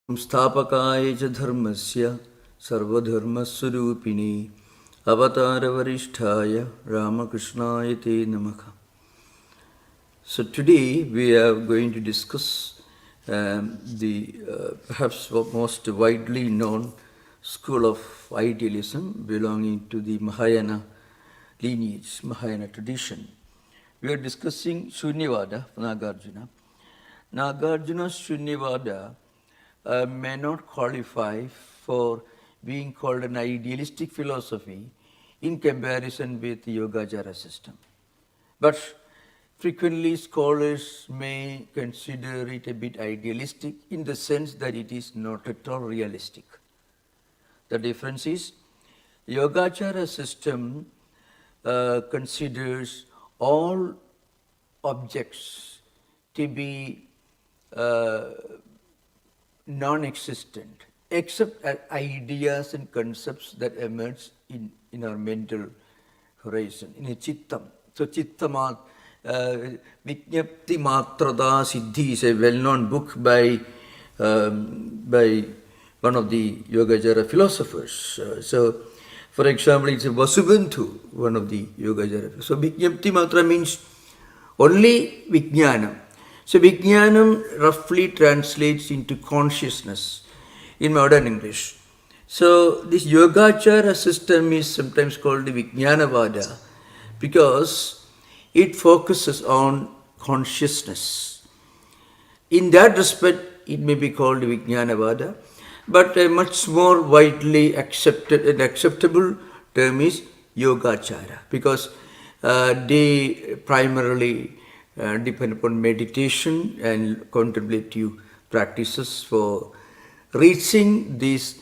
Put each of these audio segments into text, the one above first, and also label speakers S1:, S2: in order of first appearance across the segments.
S1: Stapakaya cha dharmasya sarvadharmaswarupini avataravarishthaya Ramakrishnaya te namaha. So today we are going to discuss the perhaps most widely known school of idealism belonging to the Mahayana lineage, Mahayana tradition. We are discussing Shunyavada, Nagarjuna. Nagarjuna's Shunyavada may not qualify for being called an idealistic philosophy in comparison with the Yogachara system. But frequently scholars may consider it a bit idealistic in the sense that it is not at all realistic. The difference is Yogachara system considers all objects to be non-existent, except ideas and concepts that emerge in our mental horizon, in a chittam. So chittamat, Vijñapti Matrada Siddhi is a well-known book by one of the Yogachara philosophers. So, for example, it's a Vasubandhu, one of the Yogachara. So Vijñapti Matra means only Vijñanam. So Vijnanam roughly translates into consciousness in modern English. So this Yogachara system is sometimes called the Vijnanavada because it focuses on consciousness. In that respect, it may be called Vijnanavada, but a much more widely accepted and acceptable term is Yogachara because they primarily depend upon meditation and contemplative practices for reaching this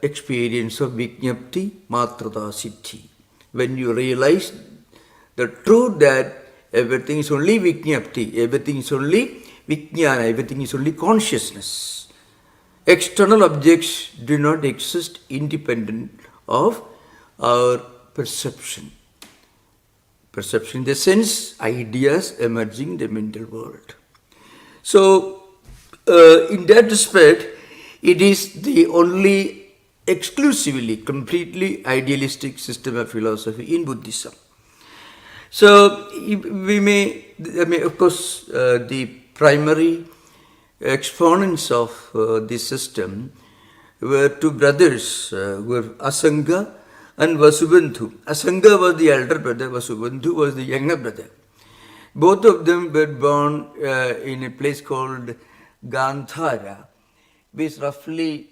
S1: experience of Vijñapti Matrada Siddhi. When you realize the truth that everything is only Vijñapti, everything is only Vijnana, everything is only consciousness. External objects do not exist independent of our perception. Perception in the sense, ideas emerging in the mental world. So, in that respect, it is the only exclusively, completely idealistic system of philosophy in Buddhism. So, we may, of course, the primary exponents of this system were two brothers, were Asanga and Vasubandhu. Asanga was the elder brother, Vasubandhu was the younger brother. Both of them were born in a place called Gandhara, which roughly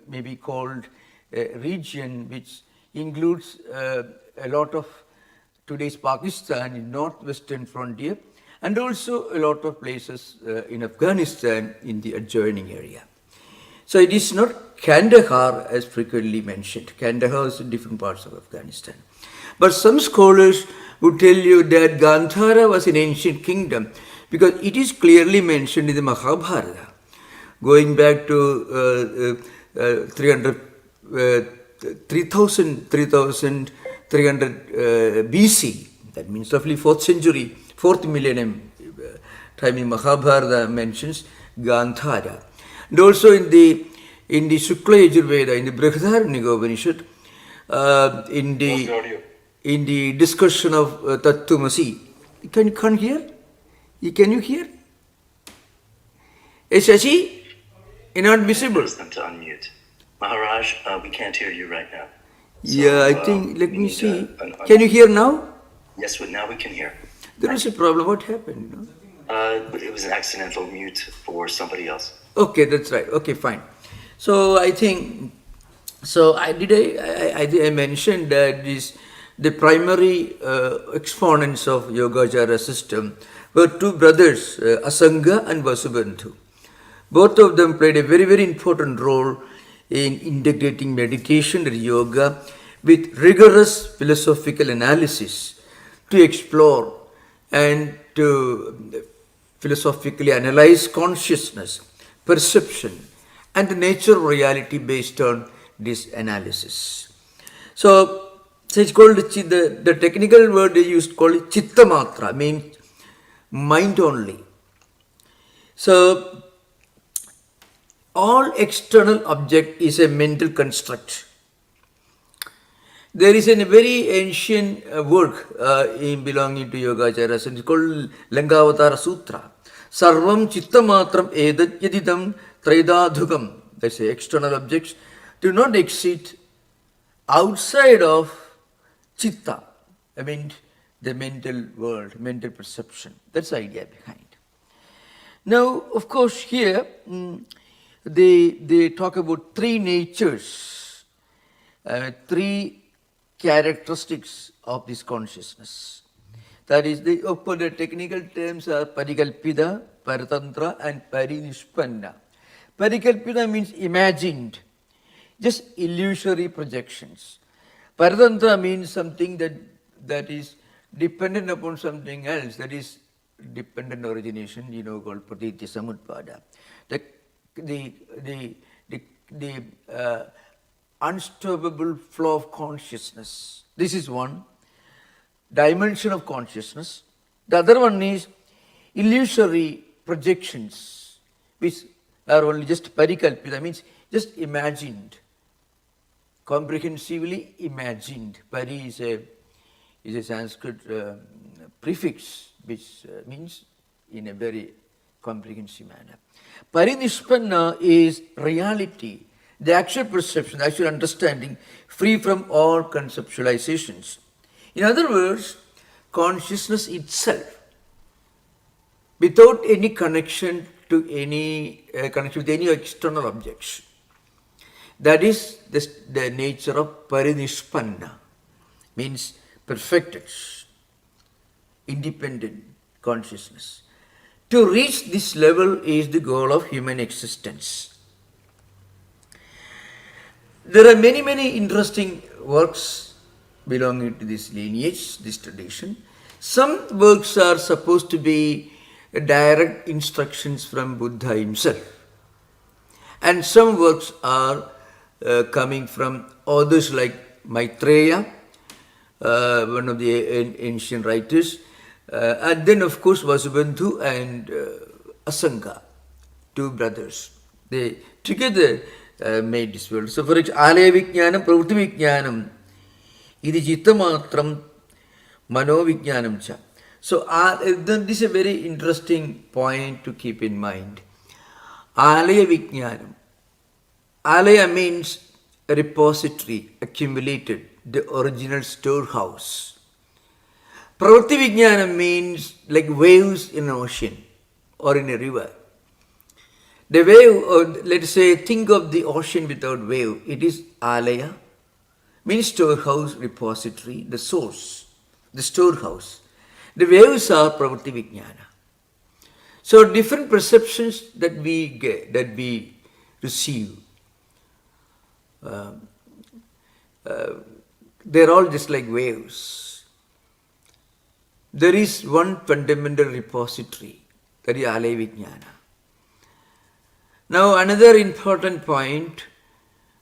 S1: may be called a region which includes a lot of today's Pakistan in northwestern frontier and also a lot of places in Afghanistan in the adjoining area. So it is not Kandahar as frequently mentioned. Kandahar is in different parts of Afghanistan. But some scholars would tell you that Gandhara was an ancient kingdom because it is clearly mentioned in the Mahabharata. Going back to 3300 BC, that means roughly 4th century, 4th millennium time in Mahabharata mentions Gandhara. And also in the Shukla Yajurveda, in the Brihadaranyaka Upanishad, in the discussion of Tattwamasi, can you hear? Can you hear? Shashi, you're not visible.
S2: Ask them to unmute. Maharaj, we can't hear you right now.
S1: So, yeah, I think, let me see. Can you hear now?
S2: Yes, now we can hear.
S1: There is a problem. What happened?
S2: It was an accidental mute for somebody else.
S1: Okay, that's right. Okay, fine. So I think, I mentioned that the primary exponents of Yogachara system were two brothers, Asanga and Vasubandhu. Both of them played a very, very important role in integrating meditation and yoga with rigorous philosophical analysis to explore and to philosophically analyze consciousness, perception, and the nature of reality based on this analysis. So it's called the technical word they used called chittamatra, means mind only. So all external object is a mental construct. There is a very ancient work in belonging to Yogachara, it's called Langavatara Sutra. Sarvam chittamatram edat yadidam traidadhukam. That's say external objects do not exist outside of chitta. I mean the mental world, mental perception. That's the idea behind. Now, of course, here they talk about three natures, three characteristics of this consciousness. That is, of course, the technical terms are parikalpita, paratantra, and parinishpanna. Parikalpita means imagined, just illusory projections. Paratantra means something that is dependent upon something else, that is dependent origination, called pratitya samutpada. The unstoppable flow of consciousness. This is one dimension of consciousness. The other one is illusory projections, which are only just parikalpita, means just imagined, comprehensively imagined. Pari is a Sanskrit prefix which means in a very comprehensive manner. Parinishpanna is reality, the actual perception, the actual understanding, free from all conceptualizations. In other words, consciousness itself, without any connection to any connection with any external objects. That is the nature of parinishpanna, means perfected, independent consciousness. To reach this level is the goal of human existence. There are many interesting works belonging to this lineage, this tradition. Some works are supposed to be direct instructions from Buddha himself, and some works are coming from authors like Maitreya, one of the ancient writers, and then of course Vasubandhu and Asanga, two brothers. They together made this world. So for example, Alaya Vijnanam, Pravritti Vijnanam, Idi Chittamatram, Mano Vijnanam cha. So this is a very interesting point to keep in mind. Alaya Vijnanam. Alaya means a repository, accumulated, the original storehouse. Pravritti Vijnanam means like waves in an ocean or in a river. The wave, or let's say, think of the ocean without wave. It is alaya, means storehouse, repository, the source, the storehouse. The waves are pravritti vijnana. So different perceptions that we get, that we receive, they're all just like waves. There is one fundamental repository, that is alaya vijnana. Now another important point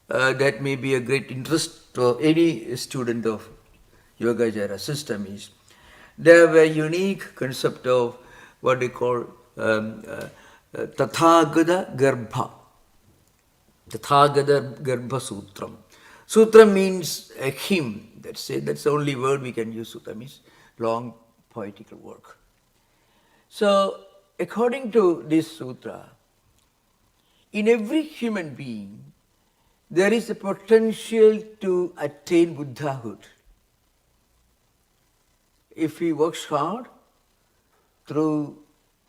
S1: that may be a great interest to any student of Yogachara system is they have a unique concept of what they call Tathagata Garbha. Tathagata Garbha Sutram. Sutram means a hymn. That's the only word we can use. Sutra means long poetical work. So according to this sutra, in every human being, there is a potential to attain Buddhahood. If he works hard through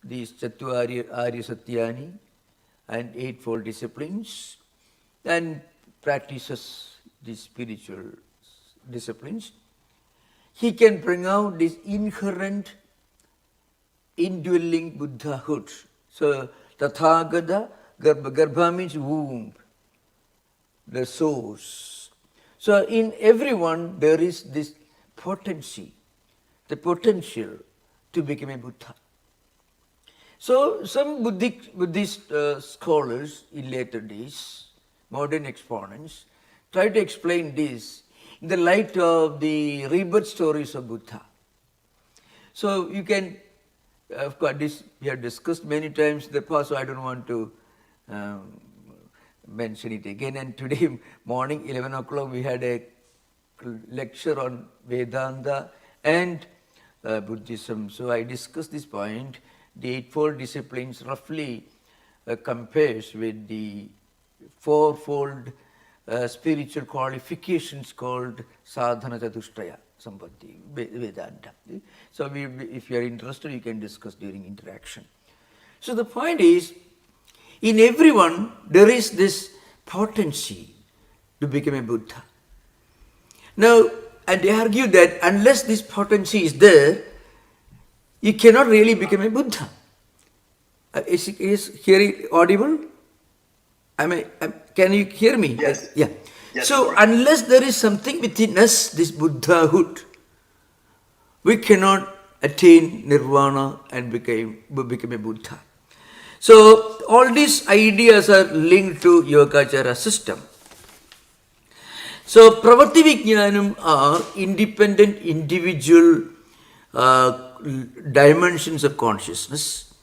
S1: these Arya Satyani and Eightfold Disciplines and practices these spiritual disciplines, he can bring out this inherent, indwelling Buddhahood. So, Tathagata Garbha. Garbha means womb, the source. So in everyone there is this potency, the potential to become a Buddha. So some Buddhist scholars in later days, modern exponents, try to explain this in the light of the rebirth stories of Buddha. So you can, of course, this we have discussed many times in the past, so I don't want to mention it again. And today morning, 11 o'clock, we had a lecture on Vedanta and Buddhism. So I discussed this point. The Eightfold Disciplines roughly compares with the fourfold spiritual qualifications called sadhana chatushtaya sampatti, Vedanta. So if you are interested, you can discuss during interaction. So the point is, in everyone there is this potency to become a Buddha. Now, and they argue that unless this potency is there, you cannot really become a Buddha. Is hearing audible? Can you hear me?
S2: Yes.
S1: Yeah.
S2: Yes,
S1: So
S2: correct.
S1: unless there is something within us, this Buddhahood, we cannot attain nirvana and become a Buddha. So all these ideas are linked to Yogachara system. So Pravatti Vijnanam are independent individual dimensions of consciousness.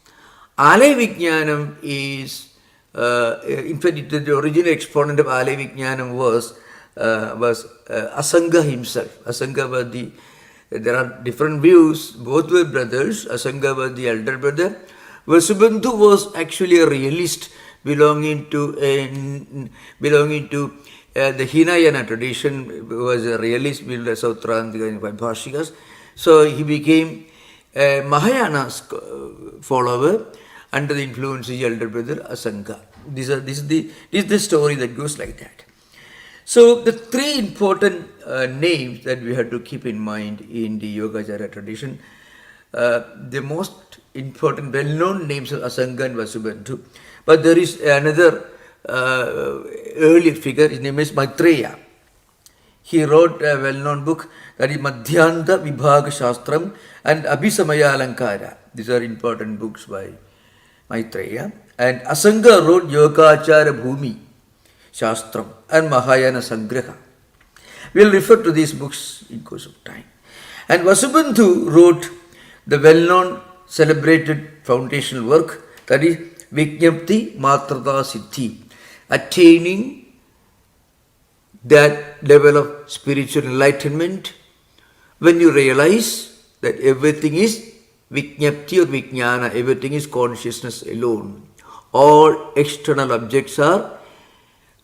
S1: Alaya Vijnanam is, in fact, the original exponent of Alaya Vijnanam was Asanga himself. Asanga was there are different views, both were brothers. Asanga was the elder brother. Vasubandhu was actually a realist belonging to the Hinayana tradition, was a realist, built a Sautrantika and Bhashikas. So he became a Mahayana follower under the influence of the elder brother Asanga. This is the story that goes like that. So the three important names that we have to keep in mind in the Yogachara tradition, the most important well-known names are Asanga and Vasubandhu. But there is another earlier figure, his name is Maitreya. He wrote a well-known book, that is Madhyanta Vibhaga Shastram and Abhisamaya Alankara. These are important books by Maitreya. And Asanga wrote Yogachara Bhumi Shastram and Mahayana Sangraha. We will refer to these books in course of time. And Vasubandhu wrote the well-known celebrated foundational work, that is Vijnapti Matrata Siddhi, attaining that level of spiritual enlightenment when you realize that everything is Vijnapti or Vijnana, everything is consciousness alone. All external objects are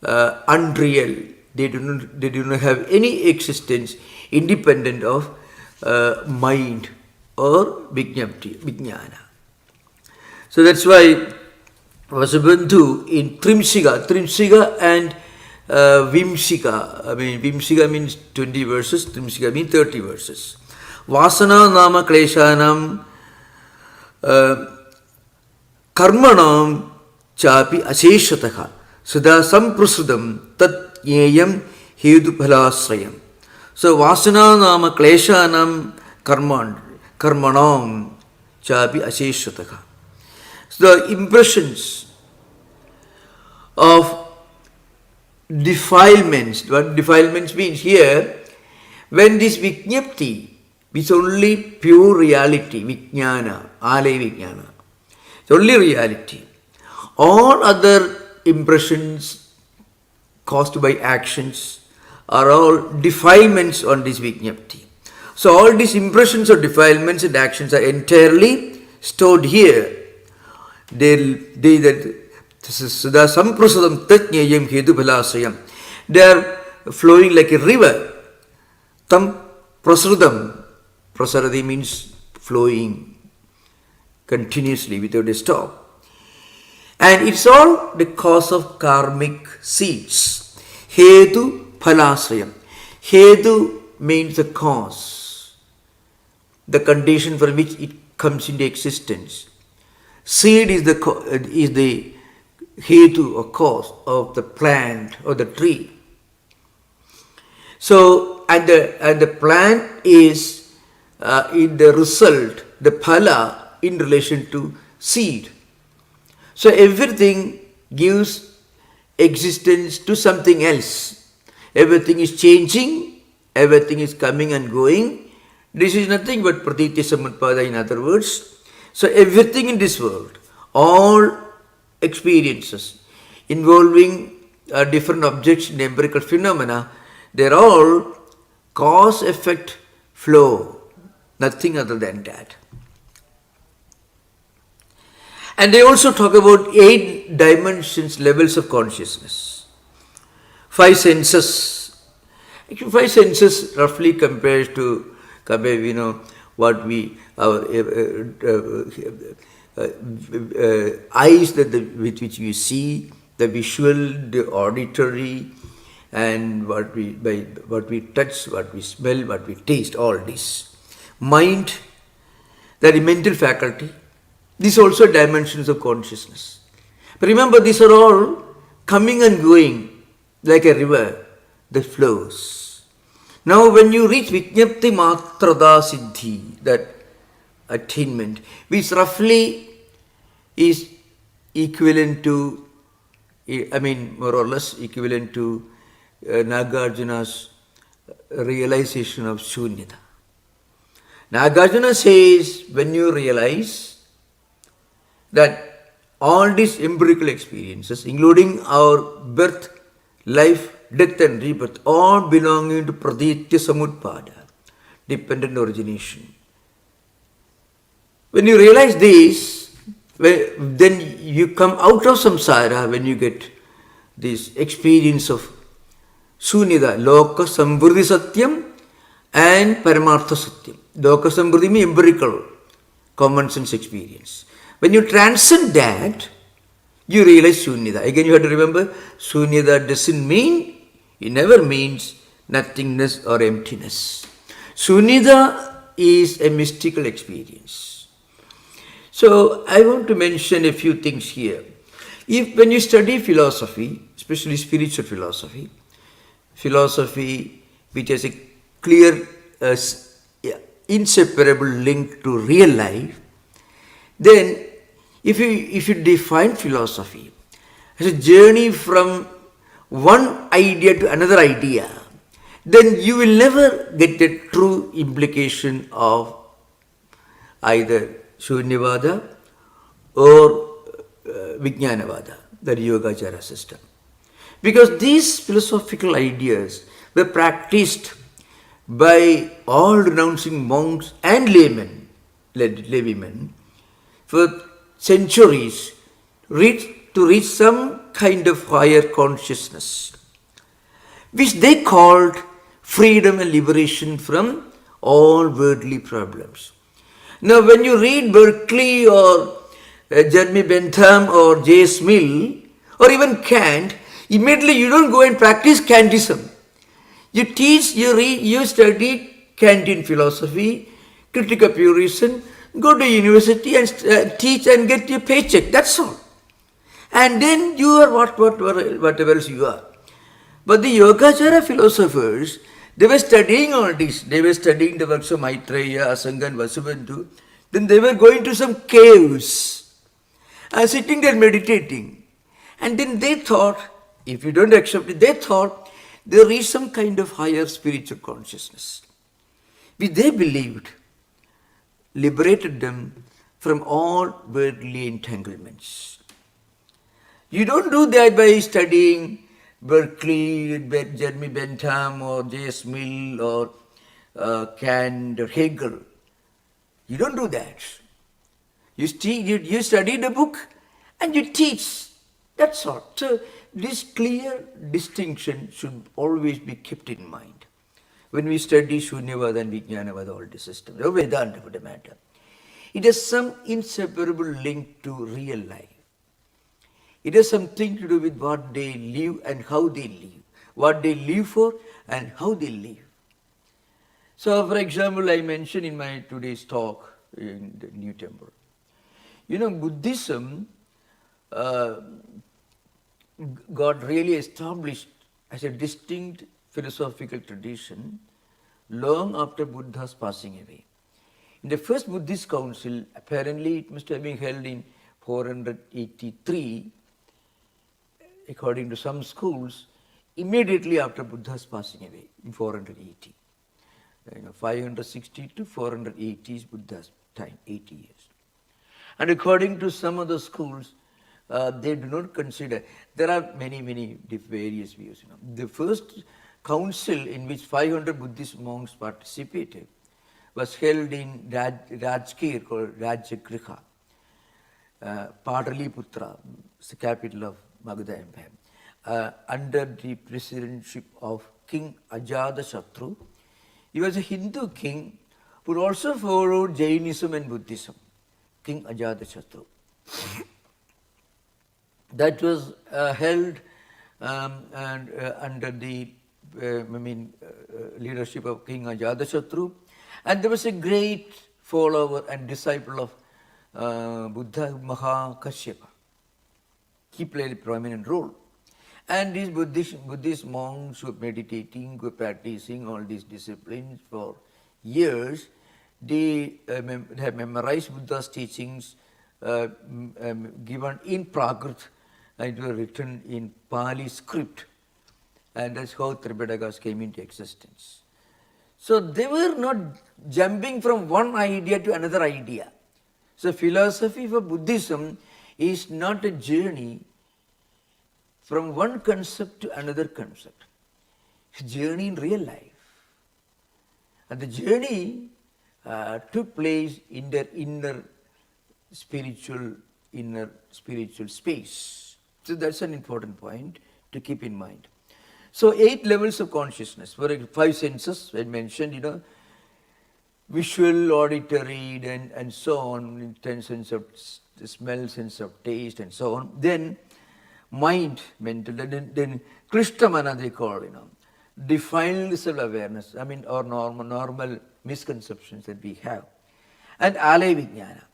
S1: unreal. They do not have any existence independent of mind or Vijnapti, Vijnana. So that's why Vasubandhu in Trimsika and Vimsika, Vimsika means 20 verses, Trimsika means 30 verses. Vasana nama kleshanam karmanam chapi aseshataha sada samprasudam tat yeyam heduphalasrayam. So Vasana nama kleshanam karmanam chapi aseshataha. So the impressions of defilements, what defilements means here, when this Vijnapti is only pure reality, Vijnana, Alaya Vijnana, it's only reality. All other impressions caused by actions are all defilements on this Vijnapti. So all these impressions of defilements and actions are entirely stored here. They are flowing like a river. Tam prasrudam. Prasaradi means flowing continuously without a stop. And it's all the cause of karmic seeds. Hedu phalasrayam. Hedu means the cause, the condition for which it comes into existence. Seed is the hetu or cause of the plant or the tree. So, and the plant is in the result, the phala in relation to seed. So everything gives existence to something else. Everything is changing, everything is coming and going. This is nothing but pratitya samutpada, in other words. So everything in this world, all experiences involving different objects in empirical phenomena, they're all cause-effect flow, nothing other than that. And they also talk about 8 dimensions, levels of consciousness. 5 senses. Actually, 5 senses roughly compared to what we, our eyes with which we see, the visual, the auditory, and what we touch, what we smell, what we taste, all this. Mind, the mental faculty, these also dimensions of consciousness. But remember, these are all coming and going like a river that flows. Now when you reach Vijñapti Matrada Siddhi, that attainment, which roughly is equivalent to, more or less equivalent to Nagarjuna's realization of Shunyata. Nagarjuna says, when you realize that all these empirical experiences, including our birth, life, death and rebirth, all belonging to Praditya Samutpada, dependent origination. When you realize this, then you come out of samsara when you get this experience of Sunyata, Loka Samvriddhi Satyam and Paramartha Satyam. Loka Samvriddhi means empirical, common sense experience. When you transcend that, you realize Sunyata. Again, you have to remember, Sunyata doesn't mean, it never means nothingness or emptiness. Sunyata is a mystical experience. So, I want to mention a few things here. When you study philosophy, especially spiritual philosophy which has a clear, inseparable link to real life, then if you define philosophy as a journey from one idea to another idea, then you will never get a true implication of either Shunyavada or Vijnanavada, the Yogachara system. Because these philosophical ideas were practiced by all renouncing monks and laymen for centuries to reach some kind of higher consciousness, which they called freedom and liberation from all worldly problems. Now, when you read Berkeley or Jeremy Bentham or J.S. Mill or even Kant, immediately you don't go and practice Kantism. You teach, you read, you study Kantian philosophy, critical pure reason, go to university and teach and get your paycheck. That's all. And then you are whatever else you are. But the Yogachara philosophers, they were studying all this. They were studying the works of Maitreya, Asanga and Vasubandhu. Then they were going to some caves and sitting there meditating. And then they thought, if you don't accept it, they thought there is some kind of higher spiritual consciousness, which they believed liberated them from all worldly entanglements. You don't do that by studying Berkeley, Jeremy Bentham or J.S. Mill or Kant or Hegel. You don't do that. You study the book and you teach. That's all. So this clear distinction should always be kept in mind when we study Shunyavada and Vijnanavada, all the systems, or Vedanta for the matter. It has some inseparable link to real life. It has something to do with what they live and how they live, what they live for and how they live. So, for example, I mentioned in my today's talk in the New Temple, Buddhism got really established as a distinct philosophical tradition long after Buddha's passing away. In the first Buddhist council, apparently it must have been held in 483, according to some schools, immediately after Buddha's passing away in 480. 560 to 480 is Buddha's time, 80 years. And according to some other schools, they do not consider. There are many various views. The first council in which 500 Buddhist monks participated was held in Rajkir, called Rajagriha, Pataliputra, the capital of Magadha Empire, under the presidency of King Ajatashatru. He was a Hindu king who also followed Jainism and Buddhism, King Ajatashatru. That was held under the leadership of King Ajatashatru, and there was a great follower and disciple of Buddha, Mahakashyapa. He played a prominent role. And these Buddhist monks who were meditating, who were practicing all these disciplines for years, they have memorized Buddha's teachings given in Prakrit, and it was written in Pali script. And that's how Tripadakas came into existence. So they were not jumping from one idea to another idea. So philosophy for Buddhism is not a journey from one concept to another concept. It's a journey in real life. And the journey took place in their inner spiritual space. So that's an important point to keep in mind. So 8 levels of consciousness. For 5 senses, I mentioned, visual, auditory, and so on, 10 sense of smell, sense of taste, and so on. Then mind, mental, then Krishtamana they call, defined self-awareness, or normal misconceptions that we have. And Alaya Vijnana.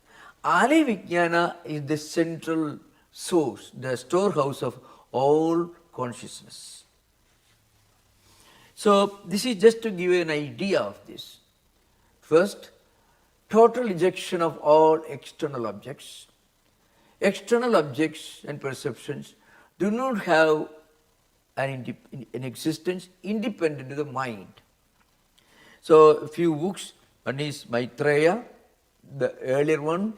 S1: Alaya Vijnana is the central source, the storehouse of all consciousness. So this is just to give you an idea of this. First, total rejection of all external objects. External objects and perceptions do not have an existence independent of the mind. So a few books, one is Maitreya, the earlier one,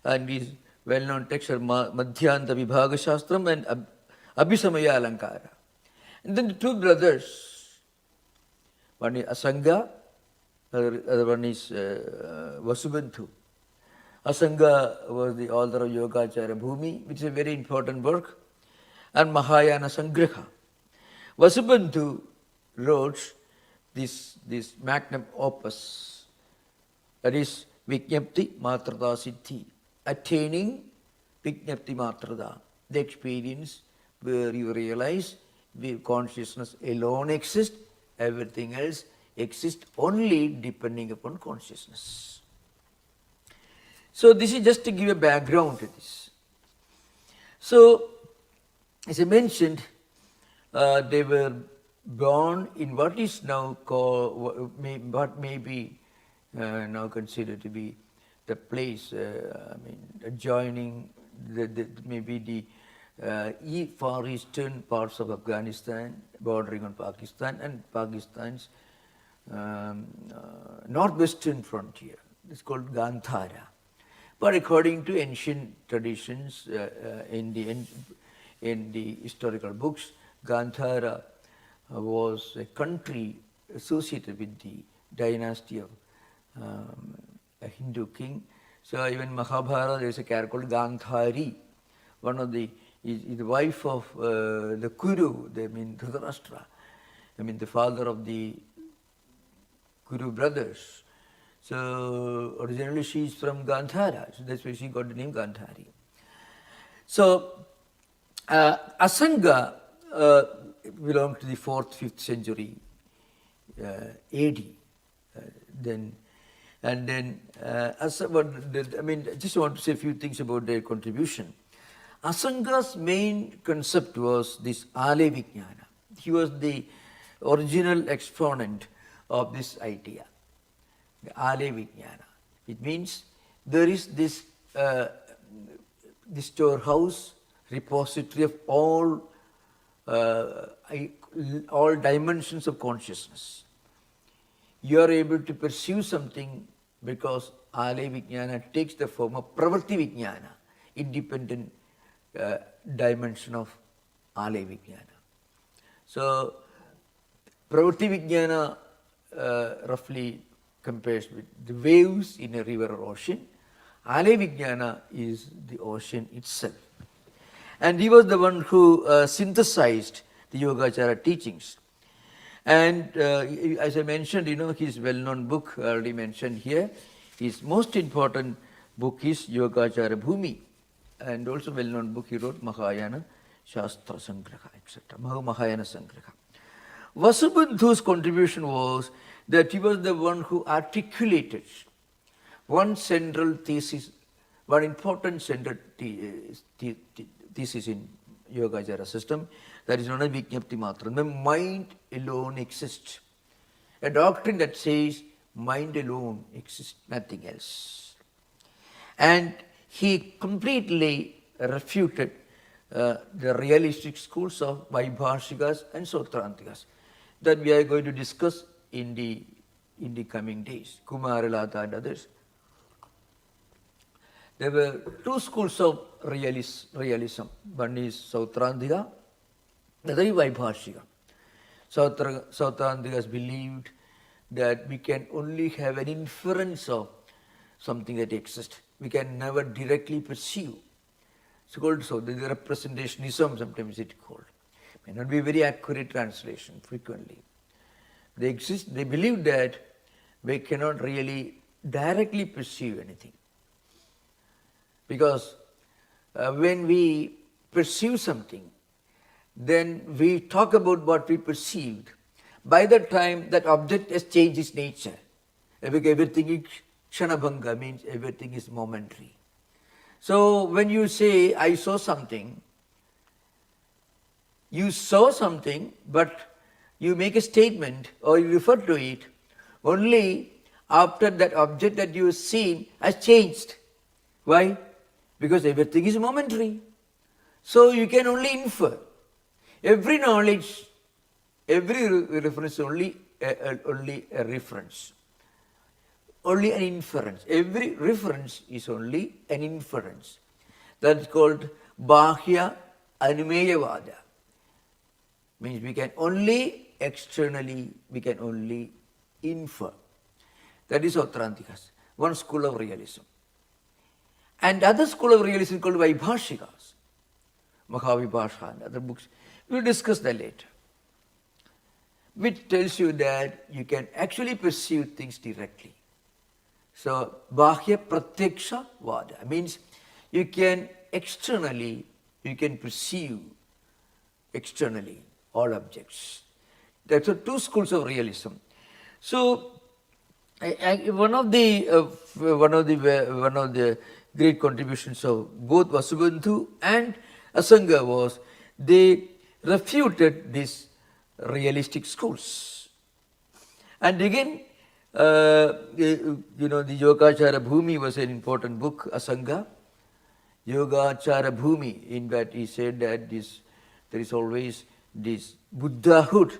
S1: and his well-known text are Madhyanta Vibhaga Shastram and Abhisamaya Alankara. And then the 2 brothers, one is Asanga, other one is Vasubandhu. Asanga was the author of Yogachara Bhumi, which is a very important work, and Mahayana Sangraha. Vasubandhu wrote this magnum opus, that is Vijñapti Matrada Siddhi, attaining Vijñapti Matrada, the experience where you realize consciousness alone exists, everything else exists only depending upon consciousness. So this is just to give a background to this. So, as I mentioned, they were born in what is now called, what may be now considered to be the place, adjoining maybe the far eastern parts of Afghanistan, bordering on Pakistan, and Pakistan's northwestern frontier. It's called Gandhara. But according to ancient traditions in the historical books, Gandhara was a country associated with the dynasty of a Hindu king. So even Mahabharata, there is a character called Gandhari. One of the is the wife of the Kuru, Dhritarashtra, the father of the Kuru brothers. So originally she is from Gandhara, so that's why she got the name Gandhari. So Asanga belonged to the 4th, 5th century AD. I just want to say a few things about their contribution. Asanga's main concept was this Alaya Vijnana. He was the original exponent of this idea, the Alaya Vijnana. It means there is this storehouse, repository of all dimensions of consciousness. You are able to perceive something because Alaya Vijnana takes the form of Pravritti Vijnana, independent dimension of Alaya Vijnana. So, Pravritti Vijnana roughly compares with the waves in a river or ocean. Alaya Vijnana is the ocean itself. And he was the one who synthesized the Yogachara teachings. And as I mentioned, his well-known book, already mentioned here, his most important book is Yogachara Bhumi. And also well-known book he wrote, Mahayana Shastra Sangraha, etc. Mahayana Sangraha. Vasubandhu's contribution was that he was the one who articulated one central thesis, one important central thesis in Yogachara system, that is known as Vijñapti Matra. The mind alone exists. A doctrine that says mind alone exists, nothing else. And he completely refuted the realistic schools of Vaibhashikas and Sautrantikas that we are going to discuss in the coming days, Kumaralata and others. There were two schools of realism. One is Sautrantika, the other is Vaibhashika. Sautrantikas believed that we can only have an inference of something that exists. We can never directly perceive. It's called so. The representationism, sometimes it's called. May not be very accurate translation frequently. They exist. They believe that we cannot really directly perceive anything. Because when we perceive something, then we talk about what we perceived. By the time that object has changed its nature, everything is kshanabhanga, means everything is momentary. So when you say, I saw something, you saw something, but you make a statement or you refer to it only after that object that you have seen has changed. Why? Because everything is momentary. So you can only infer. Every knowledge, every reference is only a reference. Only an inference. Every reference is only an inference. That is called Bahya Anumeyavada. Means we can only externally, we can only infer. That is Autrantikas, one school of realism. And other school of realism called Vaibhashikas, Mahavibhasha and other books. We'll discuss that later. Which tells you that you can actually perceive things directly. So, Bahya Pratyaksha Vada means you can externally, you can perceive externally all objects. That's the two schools of realism. So, one of the great contributions of both Vasubandhu and Asanga was they refuted these realistic schools. And again, the Yogachara Bhumi was an important book, Asanga. Yogachara Bhumi, in that he said that there is always this Buddhahood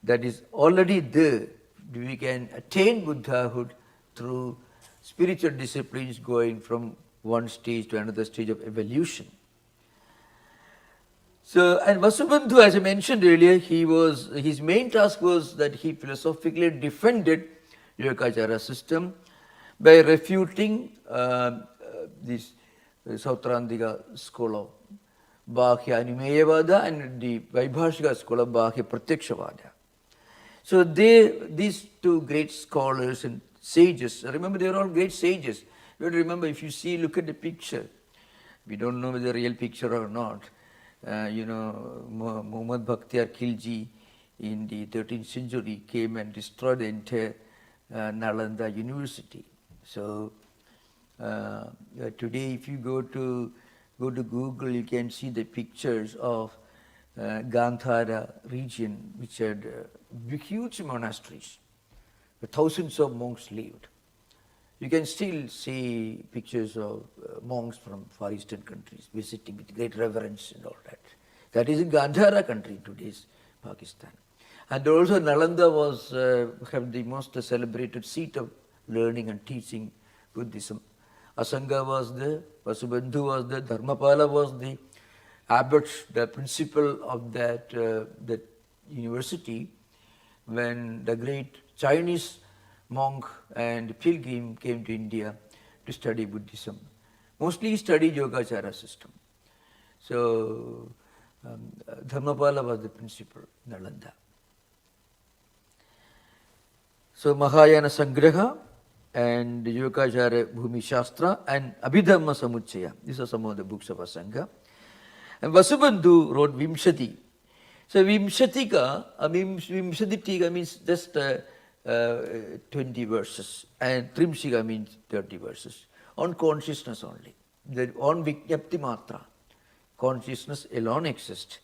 S1: that is already there. We can attain Buddhahood through spiritual disciplines going from one stage to another stage of evolution. So, and Vasubandhu, as I mentioned earlier, his main task was that he philosophically defended Yogachara system by refuting this Sautrantika school of Bahya Animeyavada and the Vaibhashika school of Bahya Pratyakshavada. So these two great scholars and sages, remember they are all great sages. You have to remember, if you look at the picture, we don't know whether a real picture or not. Muhammad Bakhtiyar Khilji in the 13th century came and destroyed the entire Nalanda University. So today, if you go to Google, you can see the pictures of Gandhara region, which had huge monasteries, where thousands of monks lived. You can still see pictures of monks from Far Eastern countries visiting with great reverence and all that. That is in Gandhara country, today's Pakistan. And also Nalanda was have the most celebrated seat of learning and teaching Buddhism. Asanga was there, Vasubandhu was there, Dharmapala was there, abbots, the principal of that university, when the great Chinese monk and pilgrim came to India to study Buddhism. Mostly he studied Yogachara system. So Dharmapala was the principal in Nalanda. So Mahayana Sangraha and Yogachara Bhumi Shastra and Abhidhamma Samuchaya. These are some of the books of Asanga. And Vasubandhu wrote Vimshati. So Vimshatika, Vimshatika means just 20 verses, and Trimshika means 30 verses, on consciousness only, on Vijnapti Matra. Consciousness alone exists.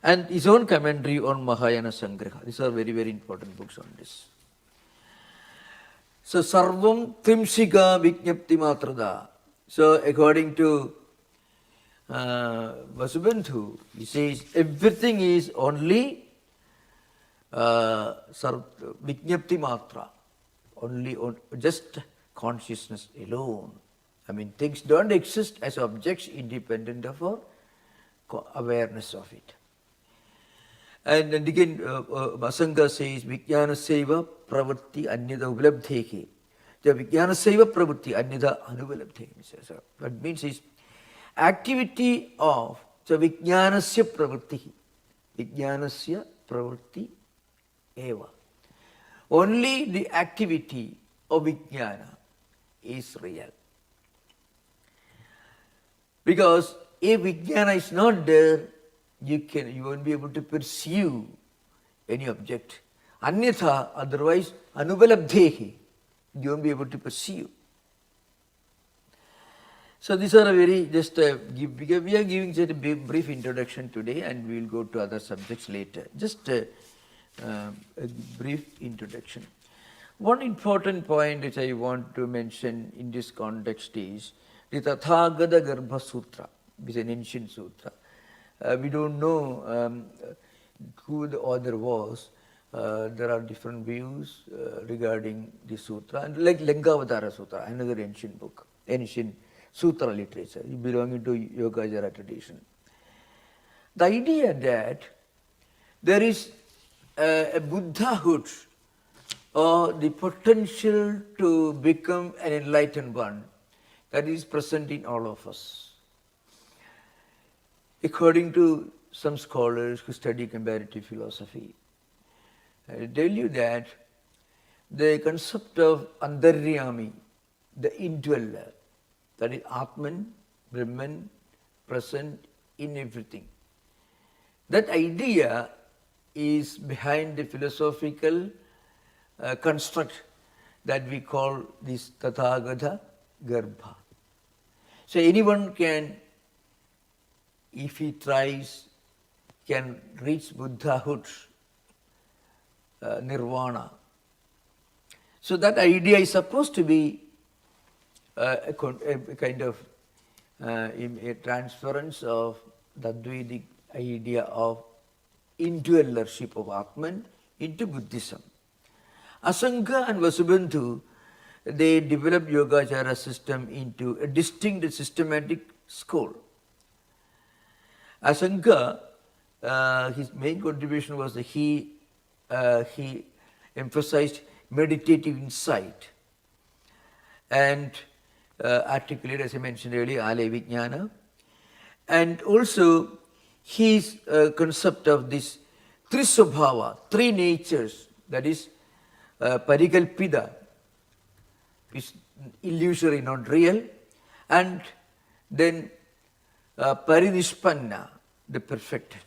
S1: And his own commentary on Mahayana Sangraha. These are very, very important books on this. So Sarvam Trimshika Vijnapti Matrada. So according to Vasubandhu, he says everything is only Vijnapti Matra, only on just consciousness alone. I mean, things don't exist as objects independent of our awareness of it. And again, Asanga says, Vijnana Seva Pravritti Anyada Uvalabdheke. The Vijnana Seva Pravritti Anyada Anuvalabdheke. So that means is activity of Vijnanasya Pravritti. Vijnanasya Pravritti Eva. Only the activity of Vijnana is real. Because if Vijnana is not there, you won't be able to perceive any object. Anyatha, otherwise, anuvalabdhehi, you won't be able to perceive. So these are a very, we are giving just a brief introduction today, and we will go to other subjects later. Just a brief introduction. One important point which I want to mention in this context is the Tathagata Garbha Sutra. It is an ancient sutra. We don't know who the author was. There are different views regarding the sutra. And like Lankavatara Sutra, another ancient book, ancient sutra literature, belonging to Yogachara tradition. The idea that there is a Buddhahood or the potential to become an enlightened one that is present in all of us. According to some scholars who study comparative philosophy, I tell you that the concept of Antaryami, the indweller, that is Atman, Brahman, present in everything. That idea is behind the philosophical construct that we call this Tathagata Garbha. So anyone can, if he tries, can reach Buddhahood, Nirvana. So that idea is supposed to be a kind of a transference of the Advaitic idea of indwellership of Atman into Buddhism. Asanga and Vasubandhu, they developed Yogachara system into a distinct systematic school. Asanga, his main contribution was that he emphasized meditative insight and articulated, as I mentioned earlier, Ale Vijnana, and also his concept of this Trisvabhava, three natures, that is Parikalpita, which is illusory, not real, and then Parinishpanna, the perfected,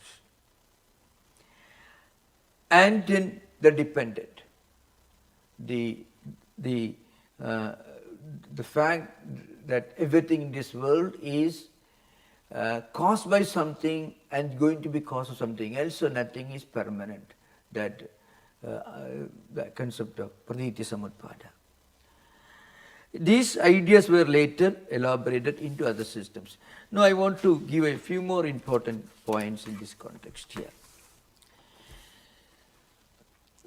S1: and then the dependent, the fact that everything in this world is caused by something and going to be caused of something else, so nothing is permanent. That the concept of praniti samutpada. These ideas were later elaborated into other systems. Now I want to give a few more important points in this context here.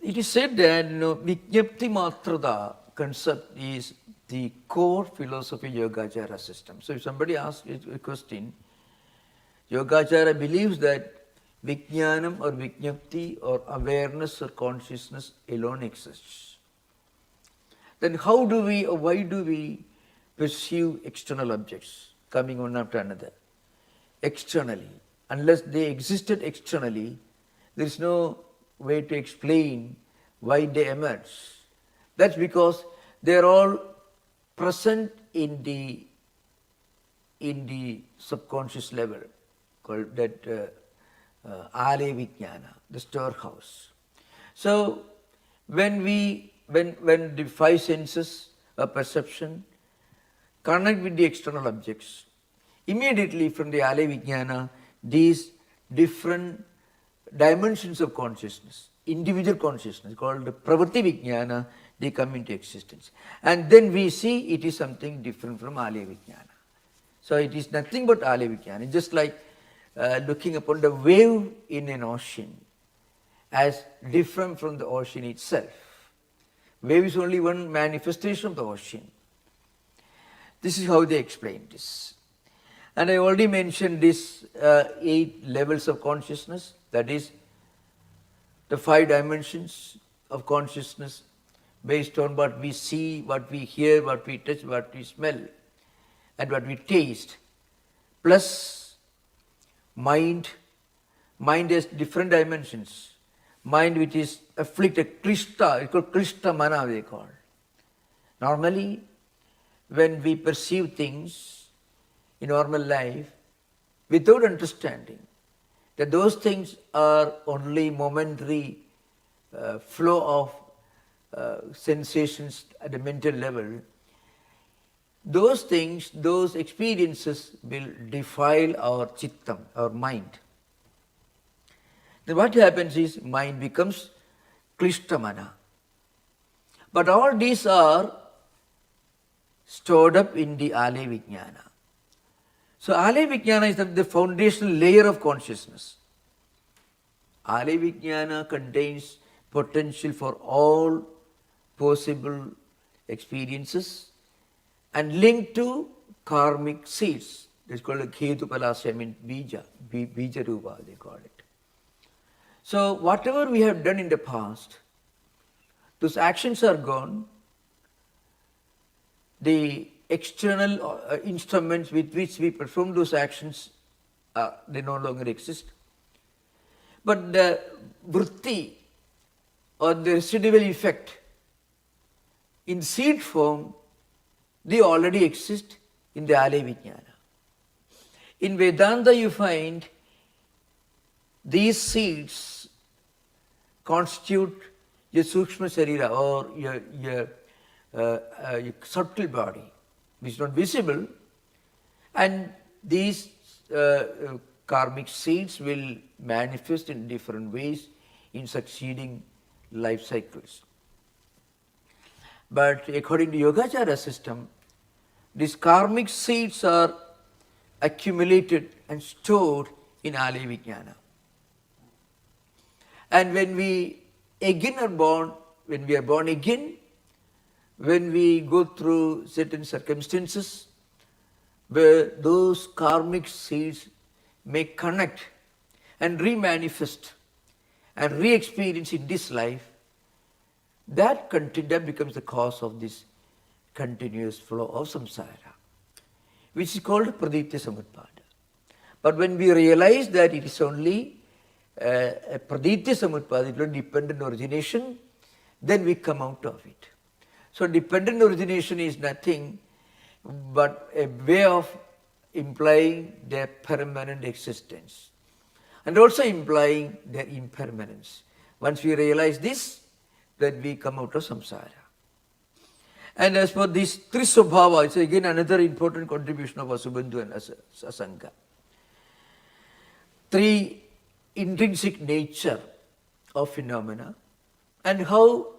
S1: It is said that Vijnapti Matrada concept is the core philosophy Yogachara system. So if somebody asks a question, Yogachara believes that Vijnanam or Vijnapti or awareness or consciousness alone exists. Then how do we or why do we perceive external objects coming one after another? Externally. Unless they existed externally, there is no way to explain why they emerge. That's because they are all present in the subconscious level, called that Ale Vijnana, the storehouse. So when the five senses of perception connect with the external objects, immediately from the Ale Vijnana, these different dimensions of consciousness, individual consciousness called the Pravritti Vijnana, they come into existence. And then we see it is something different from Ale Vijnana. So it is nothing but Ale Vijnana, just like looking upon the wave in an ocean as different from the ocean itself. Wave is only one manifestation of the ocean. This is how they explain this. And I already mentioned these 8 levels of consciousness, that is the 5 dimensions of consciousness based on what we see, what we hear, what we touch, what we smell, and what we taste, plus mind. Mind has different dimensions. Mind which is afflicted, Krishta, it's called Krishta Mana they call. Normally, when we perceive things in normal life, without understanding that those things are only momentary flow of sensations at a mental level, those things, those experiences will defile our chittam, our mind. Then what happens is mind becomes klishtamana. But all these are stored up in the Ale Vijnana. So Ale Vijnana is the foundational layer of consciousness. Ale Vijnana contains potential for all possible experiences and linked to karmic seeds. It's called a Ketu Palasya, I mean Bija Rupa they call it. So whatever we have done in the past, those actions are gone. The external instruments with which we perform those actions, they no longer exist. But the vritti or the residual effect in seed form, they already exist in the Ale Vijnana. In Vedanta you find these seeds constitute your Sukshma Sharira or your subtle body, which is not visible, and these karmic seeds will manifest in different ways in succeeding life cycles. But according to Yogachara system, these karmic seeds are accumulated and stored in Ale Vijnana. And when we again are born, when we are born again, when we go through certain circumstances where those karmic seeds may connect and re-manifest and re-experience in this life, that becomes the cause of this continuous flow of samsara, which is called praditya samutpada. But when we realize that it is only a praditya samutpada, it is dependent origination, then we come out of it. So dependent origination is nothing but a way of implying their permanent existence and also implying their impermanence. Once we realize this, then we come out of samsara. And as for these three swabhava, it's again another important contribution of Vasubandhu and Asanga. 3 intrinsic nature of phenomena and how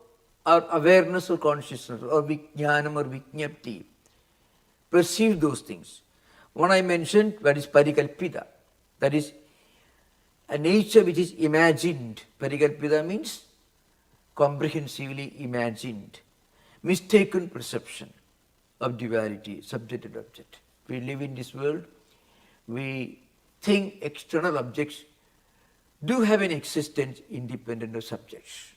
S1: our awareness or consciousness or vijnanam or vijnapti perceive those things. One I mentioned, that is parikalpita, that is a nature which is imagined. Parikalpita means comprehensively imagined, mistaken perception of duality, subject and object. We live in this world, we think external objects do have an existence independent of subjects.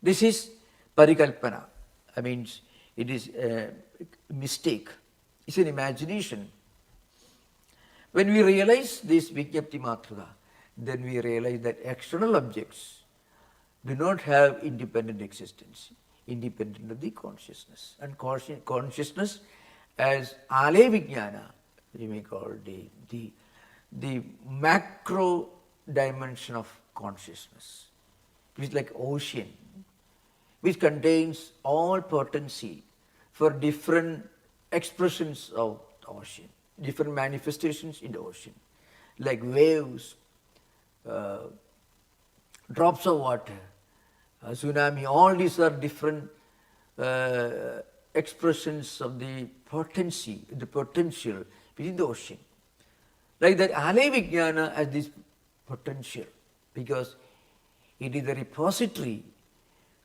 S1: This is parikalpana. I mean, it is a mistake. It's an imagination. When we realize this Vijñapti Matrika, then we realize that external objects do not have independent existence, independent of the consciousness. And consciousness as Ale Vijnana, you may call the macro dimension of consciousness, which is like ocean, which contains all potency for different expressions of the ocean, different manifestations in the ocean, like waves, drops of water, tsunami, all these are different expressions of the potency, the potential within the ocean. Like that, Ale Vijnana has this potential because it is the repository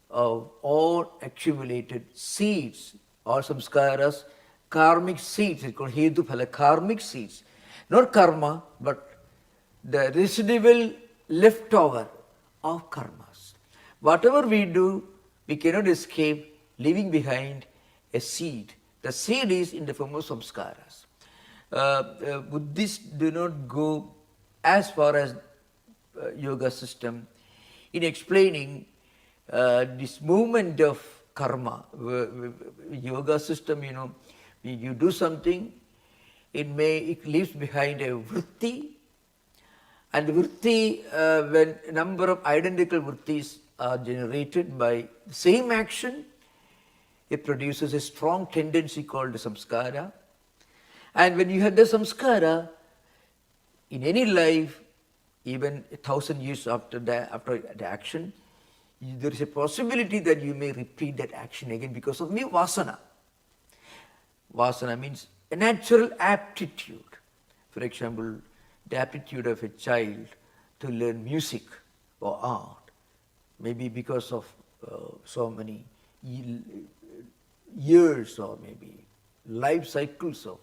S1: of all accumulated seeds or samskaras, karmic seeds. It's called Hetu Phala, karmic seeds. Not karma, but the residual leftover of karmas. Whatever we do, we cannot escape leaving behind a seed. The seed is in the form of samskaras. Buddhists do not go as far as yoga system in explaining this movement of karma. Yoga system, you do something, it leaves behind a vritti, and the vritti, when a number of identical vrittis are generated by the same action, it produces a strong tendency called the samskara. And when you have the samskara, in any life, even 1,000 years after the action, there is a possibility that you may repeat that action again because of new vasana. Vasana means a natural aptitude. For example, the aptitude of a child to learn music or art, maybe because of so many years or maybe life cycles of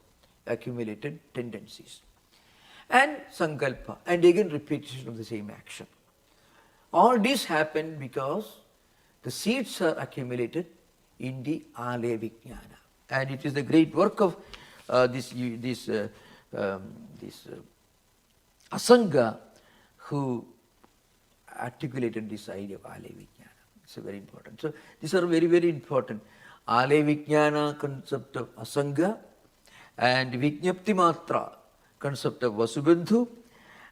S1: accumulated tendencies. And sankalpa, and again repetition of the same action. All this happened because the seeds are accumulated in the Ale Vijnana. And it is the great work of this Asanga who articulated this idea of Ale Vijnana. It's very important. So these are very, very important. Ale Vijnana concept of Asanga and Vijñapti Matra concept of Vasubandhu,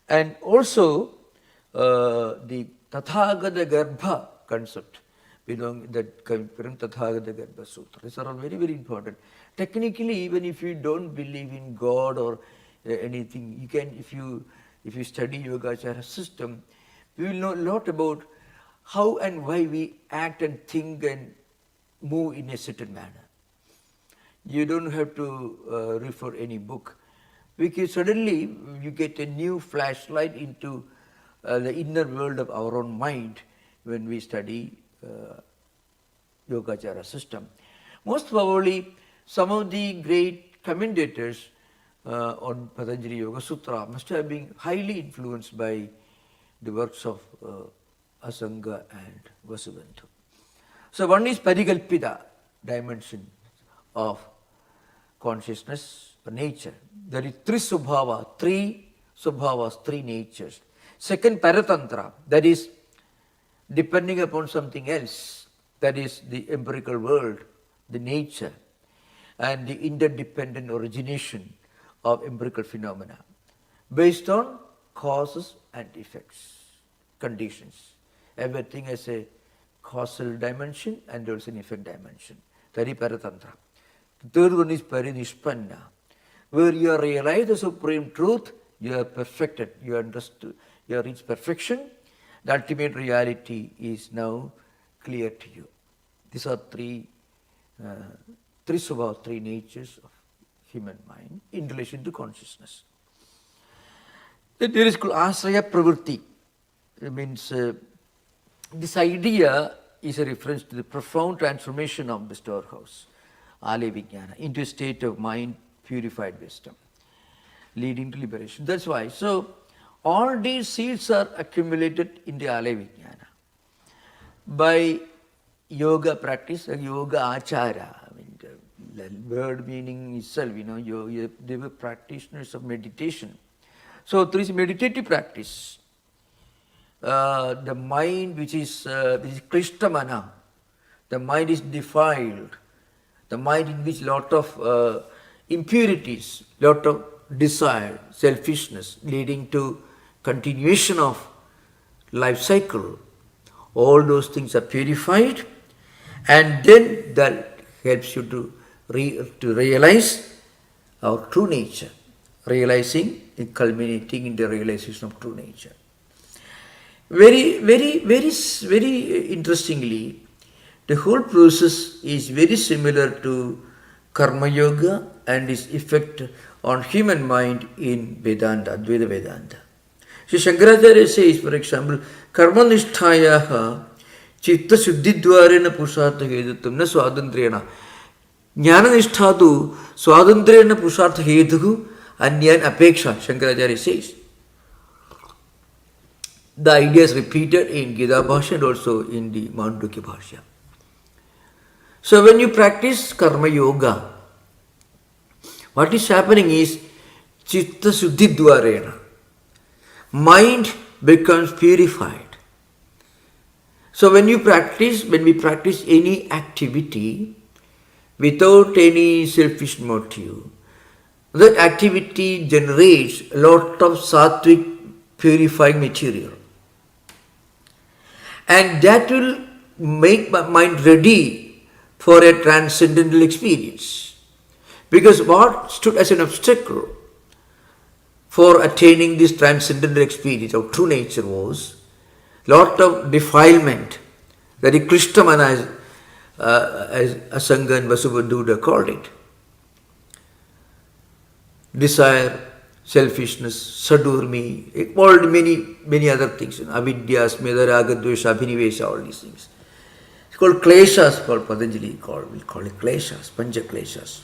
S1: and also the Tathagata Garbha concept that comes from Tathagata Garbha Sutra. These are all very, very important. Technically, even if you don't believe in God or anything, you can, if you study Yogachara system, you will know a lot about how and why we act and think and move in a certain manner. You don't have to refer any book, because suddenly you get a new flashlight into the inner world of our own mind when we study Yogachara system. Most probably, some of the great commentators on Patanjali Yoga Sutra must have been highly influenced by the works of Asanga and Vasubandhu. So one is Parikalpita dimension of consciousness or nature. There is three subhavas, three natures. Second, Paratantra, that is depending upon something else, that is the empirical world, the nature, and the interdependent origination of empirical phenomena based on causes and effects, conditions. Everything has a causal dimension and also an effect dimension. That is Paratantra. The third one is Parinishpanna, where you realize the supreme truth, you are perfected, you understood, you have reached perfection, the ultimate reality is now clear to you. These are three swabhavas, three natures of human mind in relation to consciousness. Then there is called Asraya Pravritti. It means this idea is a reference to the profound transformation of the storehouse, Ale Vijnana, into a state of mind, purified wisdom. leading to liberation. That's why. So, all these seeds are accumulated in the Alaya Vijnana by yoga practice, yoga achara. I mean, the word meaning itself, they were practitioners of meditation. So, there is meditative practice. The mind which is Krishtamana, the mind is defiled, the mind in which lot of impurities, lot of desire, selfishness leading to continuation of life cycle, all those things are purified, and then that helps you to realize our true nature, realizing and culminating in the realization of true nature. Very interestingly, the whole process is very similar to Karma Yoga and its effect on human mind in Vedanta, Advaita Vedanta. So Shankaracharya says, for example, Karma Nishthayaha Chitta Shuddhidvarena Pushartha Hedutvam Na Swadandriyana. Jnana Nishtha Swadandriyana Pushartha Heduhu Anyan Apeksha, Shankaracharya says. The idea is repeated in Gita Bhashya and also in the Mandukya Bhashya. So when you practice Karma Yoga, what is happening is Chitta Suddhidvarena. Mind becomes purified. So when we practice any activity without any selfish motive, that activity generates a lot of sattvic purifying material. And that will make my mind ready for a transcendental experience. Because what stood as an obstacle for attaining this transcendental experience of true nature was lot of defilement, that is Krishtamana, as Asanga and Vasubandhuda called it. Desire, selfishness, sadurmi, it called many other things, avidya, smedha, raga, dvesha, abhinivesha, all these things. It's called kleshas, called Patanjali, we call it kleshas, panja kleshas.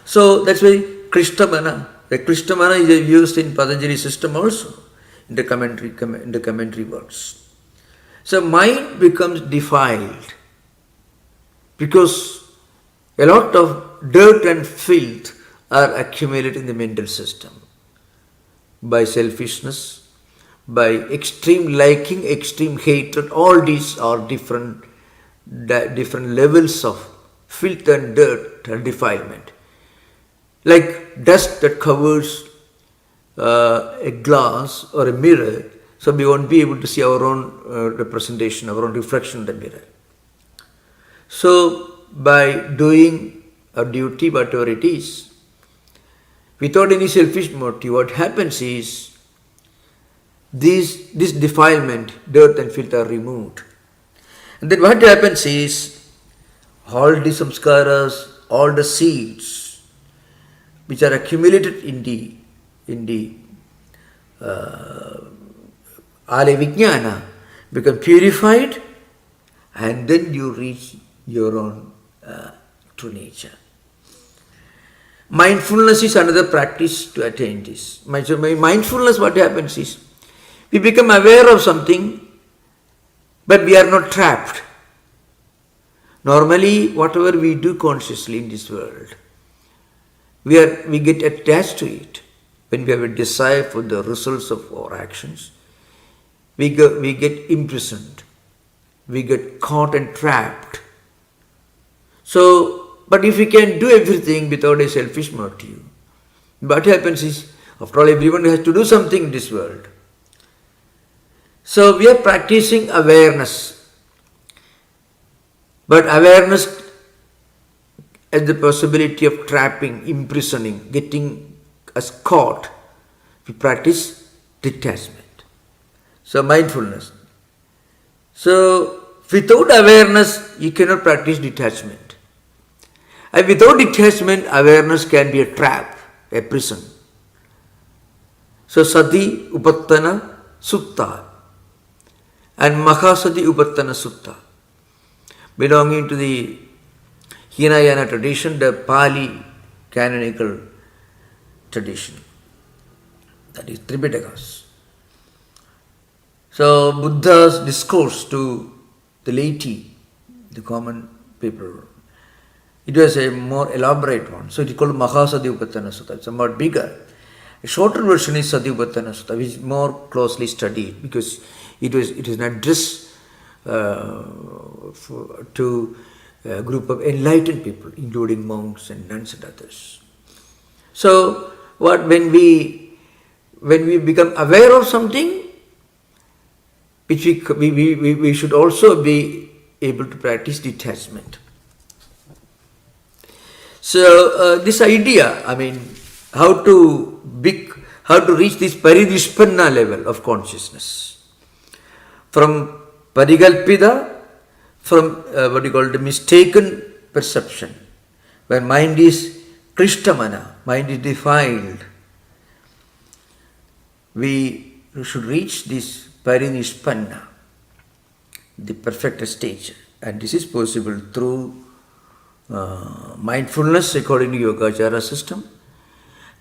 S1: So that's why Krishtamana, the Krishtamana is used in Patanjali system also, in the commentary works. So mind becomes defiled because a lot of dirt and filth are accumulated in the mental system by selfishness, by extreme liking, extreme hatred. All these are different levels of filth and dirt and defilement. Like dust that covers a glass or a mirror, so we won't be able to see our own representation, our own reflection in the mirror. So by doing a duty, whatever it is, without any selfish motive, what happens is this defilement, dirt and filth are removed. And then what happens is all the samskaras, all the seeds which are accumulated in the Alaya Vijnana become purified, and then you reach your own true nature. Mindfulness is another practice to attain this. Mindfulness, what happens is, we become aware of something, but we are not trapped. Normally, whatever we do consciously in this world, we get attached to it. When we have a desire for the results of our actions, we get imprisoned. We get caught and trapped. So, but if we can do everything without a selfish motive, what happens is, after all, everyone has to do something in this world. So we are practicing awareness. But awareness has the possibility of trapping, imprisoning, getting us caught. We practice detachment. So mindfulness. So without awareness, you cannot practice detachment. And without detachment, awareness can be a trap, a prison. So Sati Upattana Sutta and Mahasati Upattana Sutta, belonging to the Hinayana tradition, the Pali canonical tradition. that is Tripitakas. So Buddha's discourse to the laity, the common people, it was a more elaborate one. So it is called Mahasatyupattana Sutta. It's somewhat bigger. A shorter version is Satyupattana Sutta, which is more closely studied because it is an address to a group of enlightened people, including monks and nuns and others. So when we become aware of something, which we should also be able to practice detachment. So this idea, how to reach this paridishpanna level of consciousness, from parikalpita, from what you call the mistaken perception, where mind is krishtamana, mind is defiled. We should reach this parinishpanna, the perfect stage, and this is possible through mindfulness according to Yogachara system,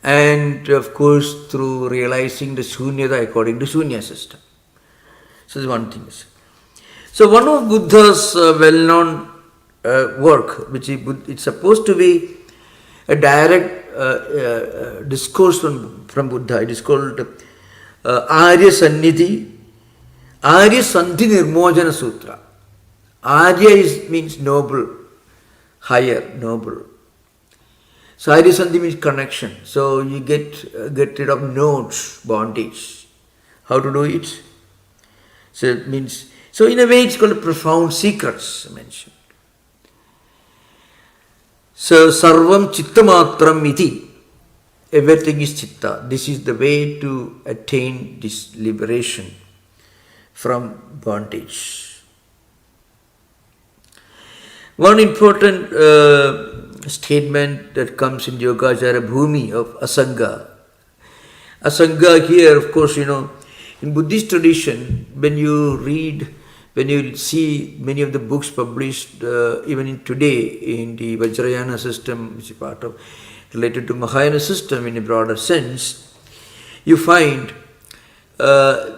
S1: and of course through realizing the shunyata according to Shunya system. So this is one thing. So one of Buddha's well-known work, which it's supposed to be a direct discourse from Buddha, it is called Arya Sannidhi, Arya Sandhi Nirmojana Sutra. Arya means noble, higher, noble. So Arya Sandhi means connection. So you get rid of nodes, bondage. How to do it? So it means, so in a way it's called profound secrets mentioned. So Sarvam Chittamatram Iti. Everything is Chitta. This is the way to attain this liberation from bondage. One important statement that comes in Yogachara Bhumi of Asanga. Asanga here, of course, in Buddhist tradition, when you see many of the books published even in today in the Vajrayana system, which is part of related to Mahayana system in a broader sense, you find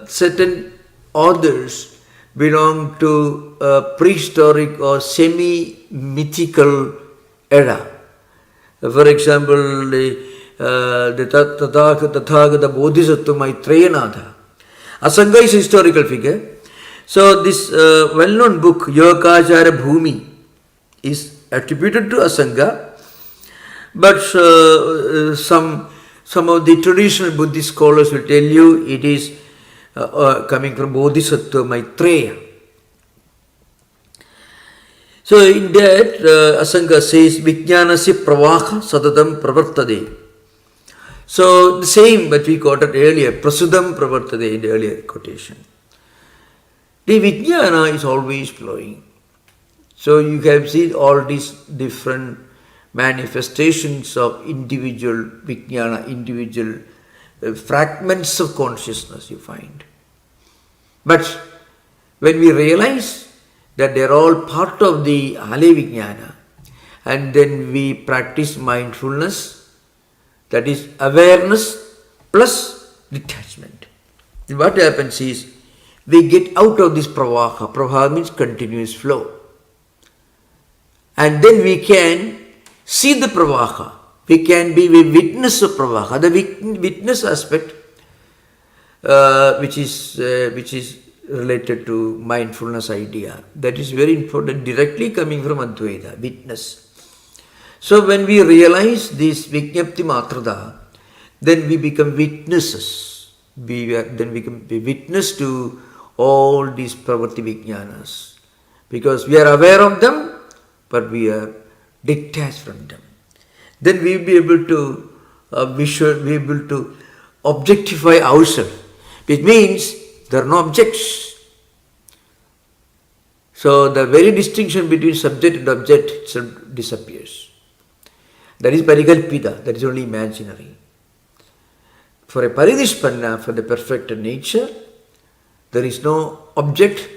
S1: certain authors belong to a prehistoric or semi-mythical era. For example, the Tathagata Bodhisattva Maitreyanatha. Asanga is a historical figure. So this well-known book, Yogachara Bhumi, is attributed to Asanga, but some of the traditional Buddhist scholars will tell you it is coming from Bodhisattva Maitreya. So in that, Asanga says, Vijnanasya pravaha sadatam pravartade. So the same that we quoted earlier, prasudam pravartade in the earlier quotation. The Vijnana is always flowing. So you have seen all these different manifestations of individual Vijnana, individual fragments of consciousness you find. But when we realize that they are all part of the Ale Vijnana, and then we practice mindfulness, that is awareness plus detachment. What happens is, we get out of this pravaha. Pravaha means continuous flow. And then we can see the pravaha. We can be a witness of pravaha. The witness aspect, which is related to mindfulness idea, that is very important, directly coming from Advaita, witness. So when we realize this Vijñapti Matrada, then we become witnesses. Then we become a witness to all these Pravritti Vijñanas. Because we are aware of them, but we are detached from them. Then we will be able to be able to objectify ourselves, which means there are no objects. So the very distinction between subject and object itself disappears. That is parikalpita, that is only imaginary. For a paridishpanna, for the perfected nature, there is no object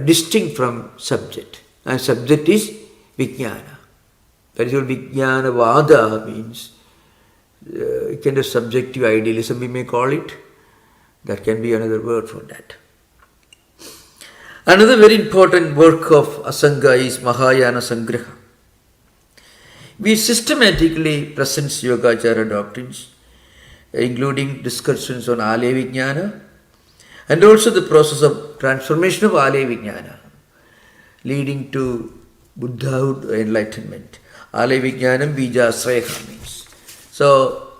S1: distinct from subject. And subject is vijnana. That is what vijnana vada means. kind of subjective idealism, we may call it. That can be another word for that. Another very important work of Asanga is Mahayana Sangraha. We systematically presents Yogachara doctrines, including discussions on Alaya Vijnana and also the process of transformation of Alaya Vijnana, leading to Buddhahood enlightenment. Alaya Vijnanam Bijasraya means. So,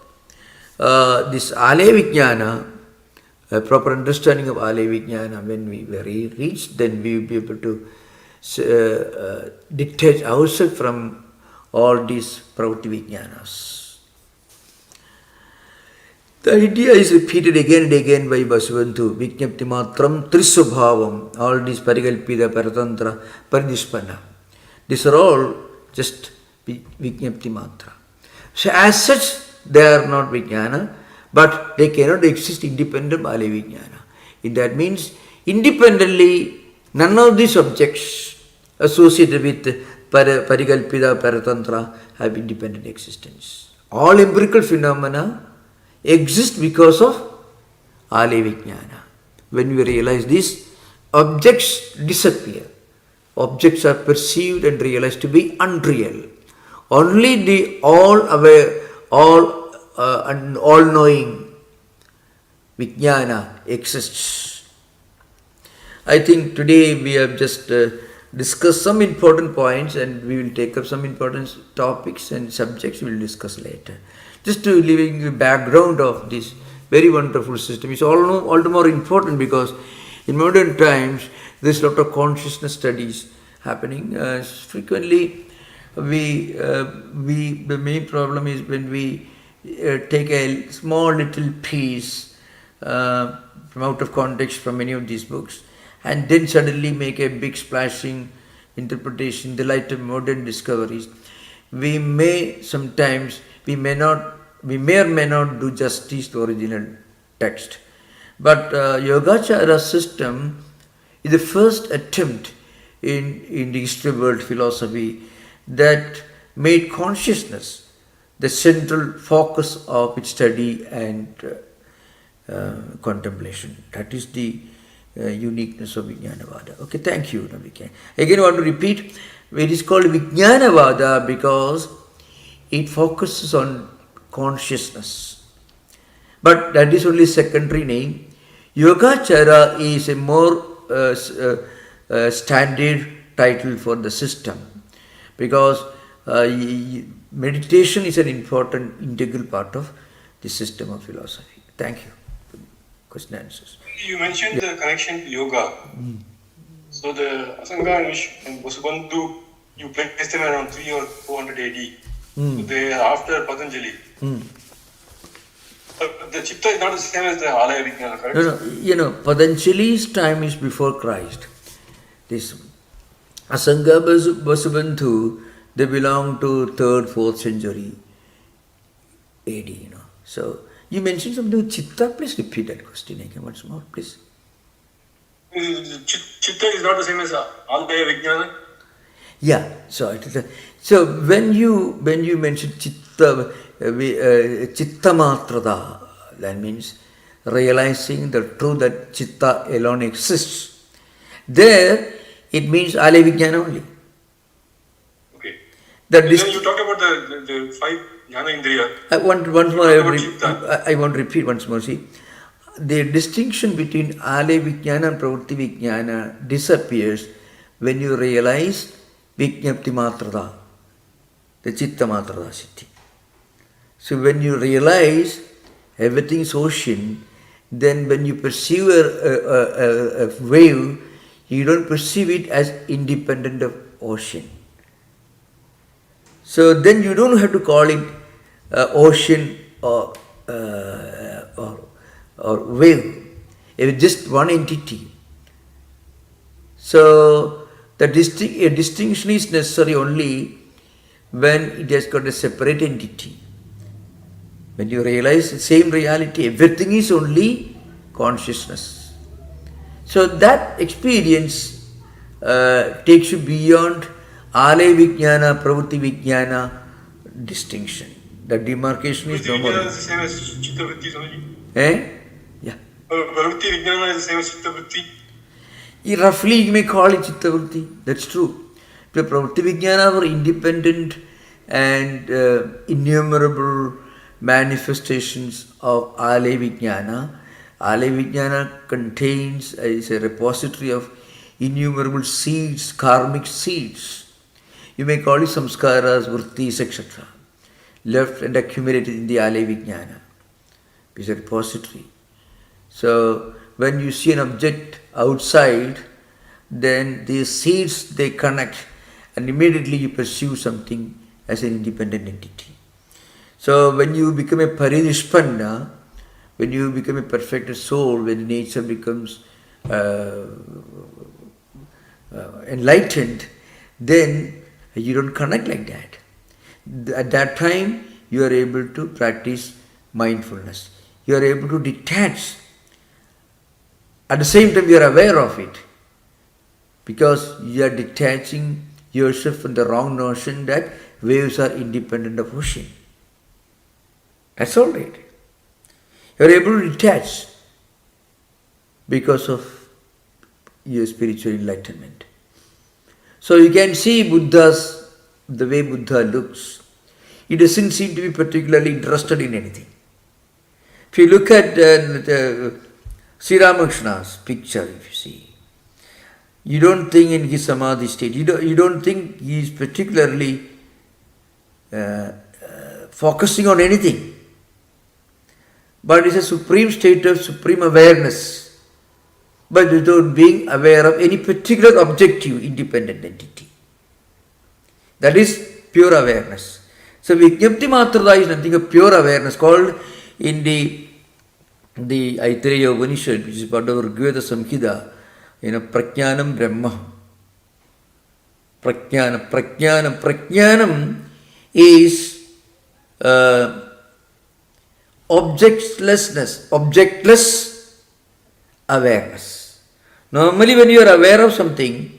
S1: this Alaya Vijnana, a proper understanding of Alaya Vijnana, when we reach, then we will be able to detach ourselves from all these pravritti vijnanas. The idea is repeated again and again by Vasubandhu, Vijñapti Matram Trisubhavam, all these Parikalpita, Paratantra, Paridispanna. These are all just Vijñapti Matra. So as such, they are not Vijnana, but they cannot exist independent of Alaya Vijnana. That means, independently, none of these objects associated with Parikalpita, Paratantra have independent existence. All empirical phenomena exist because of Alaya Vijnana. When we realize this, objects disappear. Objects are perceived and realized to be unreal. Only the all-aware, all-knowing Vijnana exists. I think today we have just discussed some important points, and we will take up some important topics and subjects we will discuss later. Just to leaving the background of this very wonderful system is all the more important because in modern times there is a lot of consciousness studies happening. Frequently, the main problem is when we take a small little piece from out of context from many of these books and then suddenly make a big splashing interpretation in the light of modern discoveries. We may or may not do justice to the original text. But Yogachara system is the first attempt in the history of world philosophy that made consciousness the central focus of its study and contemplation. That is the uniqueness of Vijnanavada. Okay, thank you. Again, I want to repeat, it is called Vijnanavada because it focuses on consciousness. But that is only secondary name. Yogachara is a more standard title for the system because meditation is an important integral part of the system of philosophy. Thank you. Question and answers.
S3: You mentioned the connection to yoga. So the Asanga and Vasubandhu, you placed them around 3 or 400 AD. So they are after Patanjali. But the Chitta is not the same as the Alaya Vijnana, correct?
S1: No. Patanjali's time is before Christ. This Asanga Vasubandhu, they belong to 3rd, 4th century AD. So you mentioned something with Chitta. Please repeat that question again once more, please.
S3: Chitta is not the same as Alaya Vijnana?
S1: Yeah. So when you mention Chitta, Chitta Matrada, that means realizing the truth that Chitta alone exists. There, it means Alaya Vijnana only.
S3: Okay.
S1: Then
S3: you talked about the 5 Jnana Indriya.
S1: I want to repeat once more. See, the distinction between Alaya Vijnana and Pravritti Vijnana disappears when you realize Vijñapti Matrada, the Chitta Matrada Siddhi. So when you realize everything is ocean, then when you perceive a wave, you don't perceive it as independent of ocean. So then you don't have to call it ocean or wave. It's just one entity. So a distinction is necessary only when it has got a separate entity. When you realize the same reality, everything is only consciousness. So that experience takes you beyond Alaya Vijnana, Pravritti Vijnana distinction. That demarcation is no
S3: Pravritti
S1: more.
S3: Vijnana is the same as Chitta Vritti, Swamiji.
S1: Eh? Yeah.
S3: Pravritti Vijnana is the same as Chitta Vritti.
S1: Roughly you may call it Chitta Vritti. That's true. The Pravritti Vijnana were independent and innumerable manifestations of Ale Vijnana. Ale Vijnana contains is a repository of innumerable seeds, karmic seeds. You may call it samskaras, vrittis, etc. Left and accumulated in the Ale Vijnana. It's a repository. So when you see an object outside, then these seeds they connect and immediately you perceive something as an independent entity. So when you become a parinishpanna, when you become a perfected soul, when nature becomes enlightened, then you don't connect like that. At that time, you are able to practice mindfulness. You are able to detach. At the same time, you are aware of it, because you are detaching yourself from the wrong notion that waves are independent of ocean. That's all right. You are able to detach because of your spiritual enlightenment. So you can see Buddha's, the way Buddha looks. He doesn't seem to be particularly interested in anything. If you look at Sri Ramakrishna's picture, if you see, you don't think in his samadhi state, you don't think he is particularly focusing on anything. But it's a supreme state of supreme awareness, but without being aware of any particular objective independent entity. That is pure awareness. So Vijnapti Matrada is nothing of pure awareness, called in the Aitareya Upanishad, which is part of Rigveda Samhita, Prajnanam Brahma. Prajnanam is objectless awareness. Normally when you are aware of something,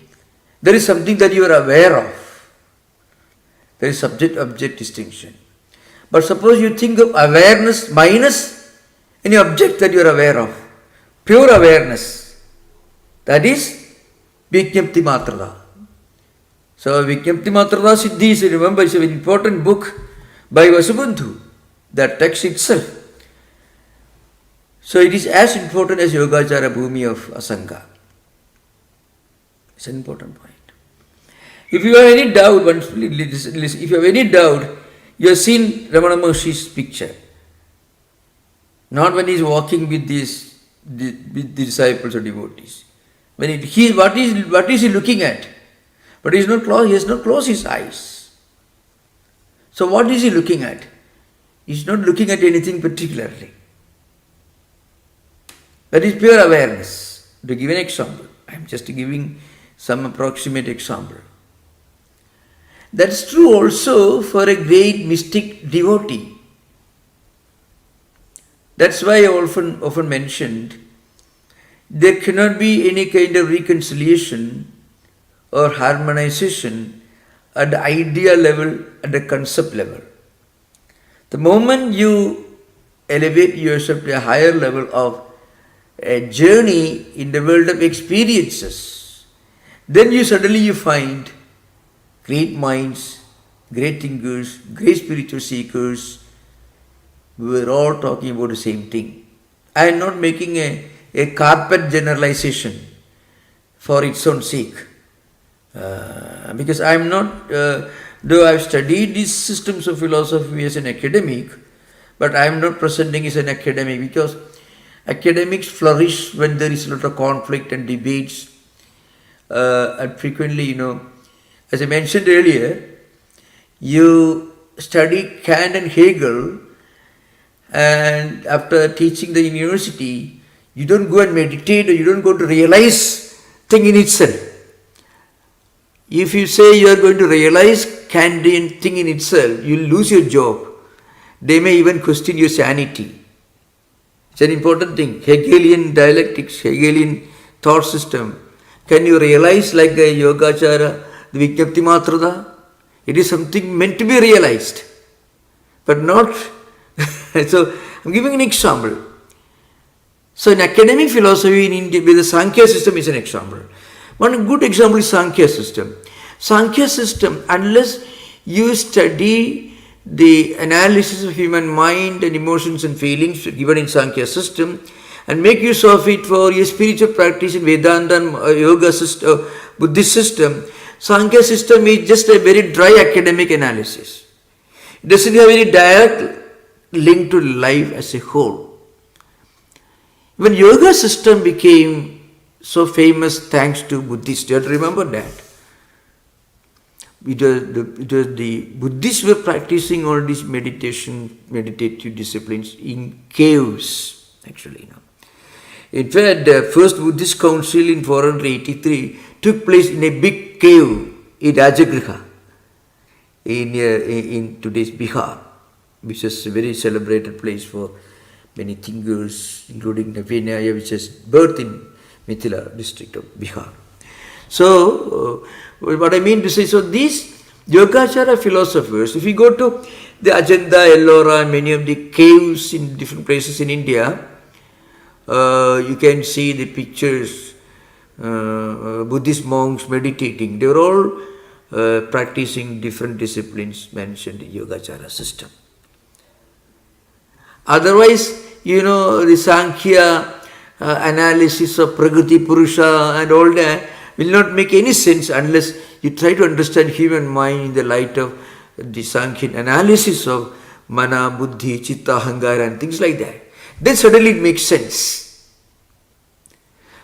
S1: there is something that you are aware of. There is subject-object distinction. But suppose you think of awareness minus any object that you are aware of, pure awareness, that is Vijnapti Matrada. So Vijnapti Matrada Siddhi is, remember, it's an important book by Vasubandhu, that text itself. So it is as important as Yogachara Bhumi of Asanga. It's an important point. If you have any doubt, if you have any doubt, you have seen Ramana Maharshi's picture. Not when he is walking with the disciples or devotees. What is he looking at? But he has not closed his eyes. So what is he looking at? He is not looking at anything particularly. That is pure awareness. To give an example, I am just giving some approximate example. That's true also for a great mystic devotee. That's why I often mentioned there cannot be any kind of reconciliation or harmonization at the idea level, at the concept level. The moment you elevate yourself to a higher level of a journey in the world of experiences, then you suddenly find great minds, great thinkers, great spiritual seekers. We were all talking about the same thing. I am not making a carpet generalization for its own sake. Because I am not, though I have studied these systems of philosophy as an academic, but I am not presenting as an academic, because academics flourish when there is a lot of conflict and debates. And frequently, as I mentioned earlier, you study Kant and Hegel, and after teaching the university, you don't go and meditate, or you don't go to realize thing in itself. If you say you are going to realize Kantian thing in itself, you will lose your job. They may even question your sanity. It's an important thing. Hegelian dialectics, Hegelian thought system. Can you realize like the Yogachara, the Vijnapti Matrada? It is something meant to be realized. but not. So I'm giving an example. So in academic philosophy in India, with the Sankhya system is an example. One good example is Sankhya system. Sankhya system, unless you study the analysis of human mind and emotions and feelings given in Sankhya system and make use of it for your spiritual practice in Vedanta and Yoga system, Buddhist system, Sankhya system is just a very dry academic analysis. It doesn't have any direct link to life as a whole. When Yoga system became so famous thanks to Buddhists, you have to remember that. It was the Buddhists were practicing all these meditative disciplines in caves, actually. In fact, the first Buddhist council in 483 took place in a big cave in Rajagriha, in today's Bihar, which is a very celebrated place for many thinkers, including Vinaya, which is birth in Mithila district of Bihar. So, what I mean to say, so these Yogachara philosophers, if you go to the Ajanta, Ellora, and many of the caves in different places in India, you can see the pictures, Buddhist monks meditating. They were all practicing different disciplines mentioned in Yogachara system. Otherwise, the Sankhya analysis of Prakriti Purusha and all that will not make any sense unless you try to understand human mind in the light of the Sankhya analysis of Mana, Buddhi, Chitta, Ahankara and things like that. Then suddenly it makes sense.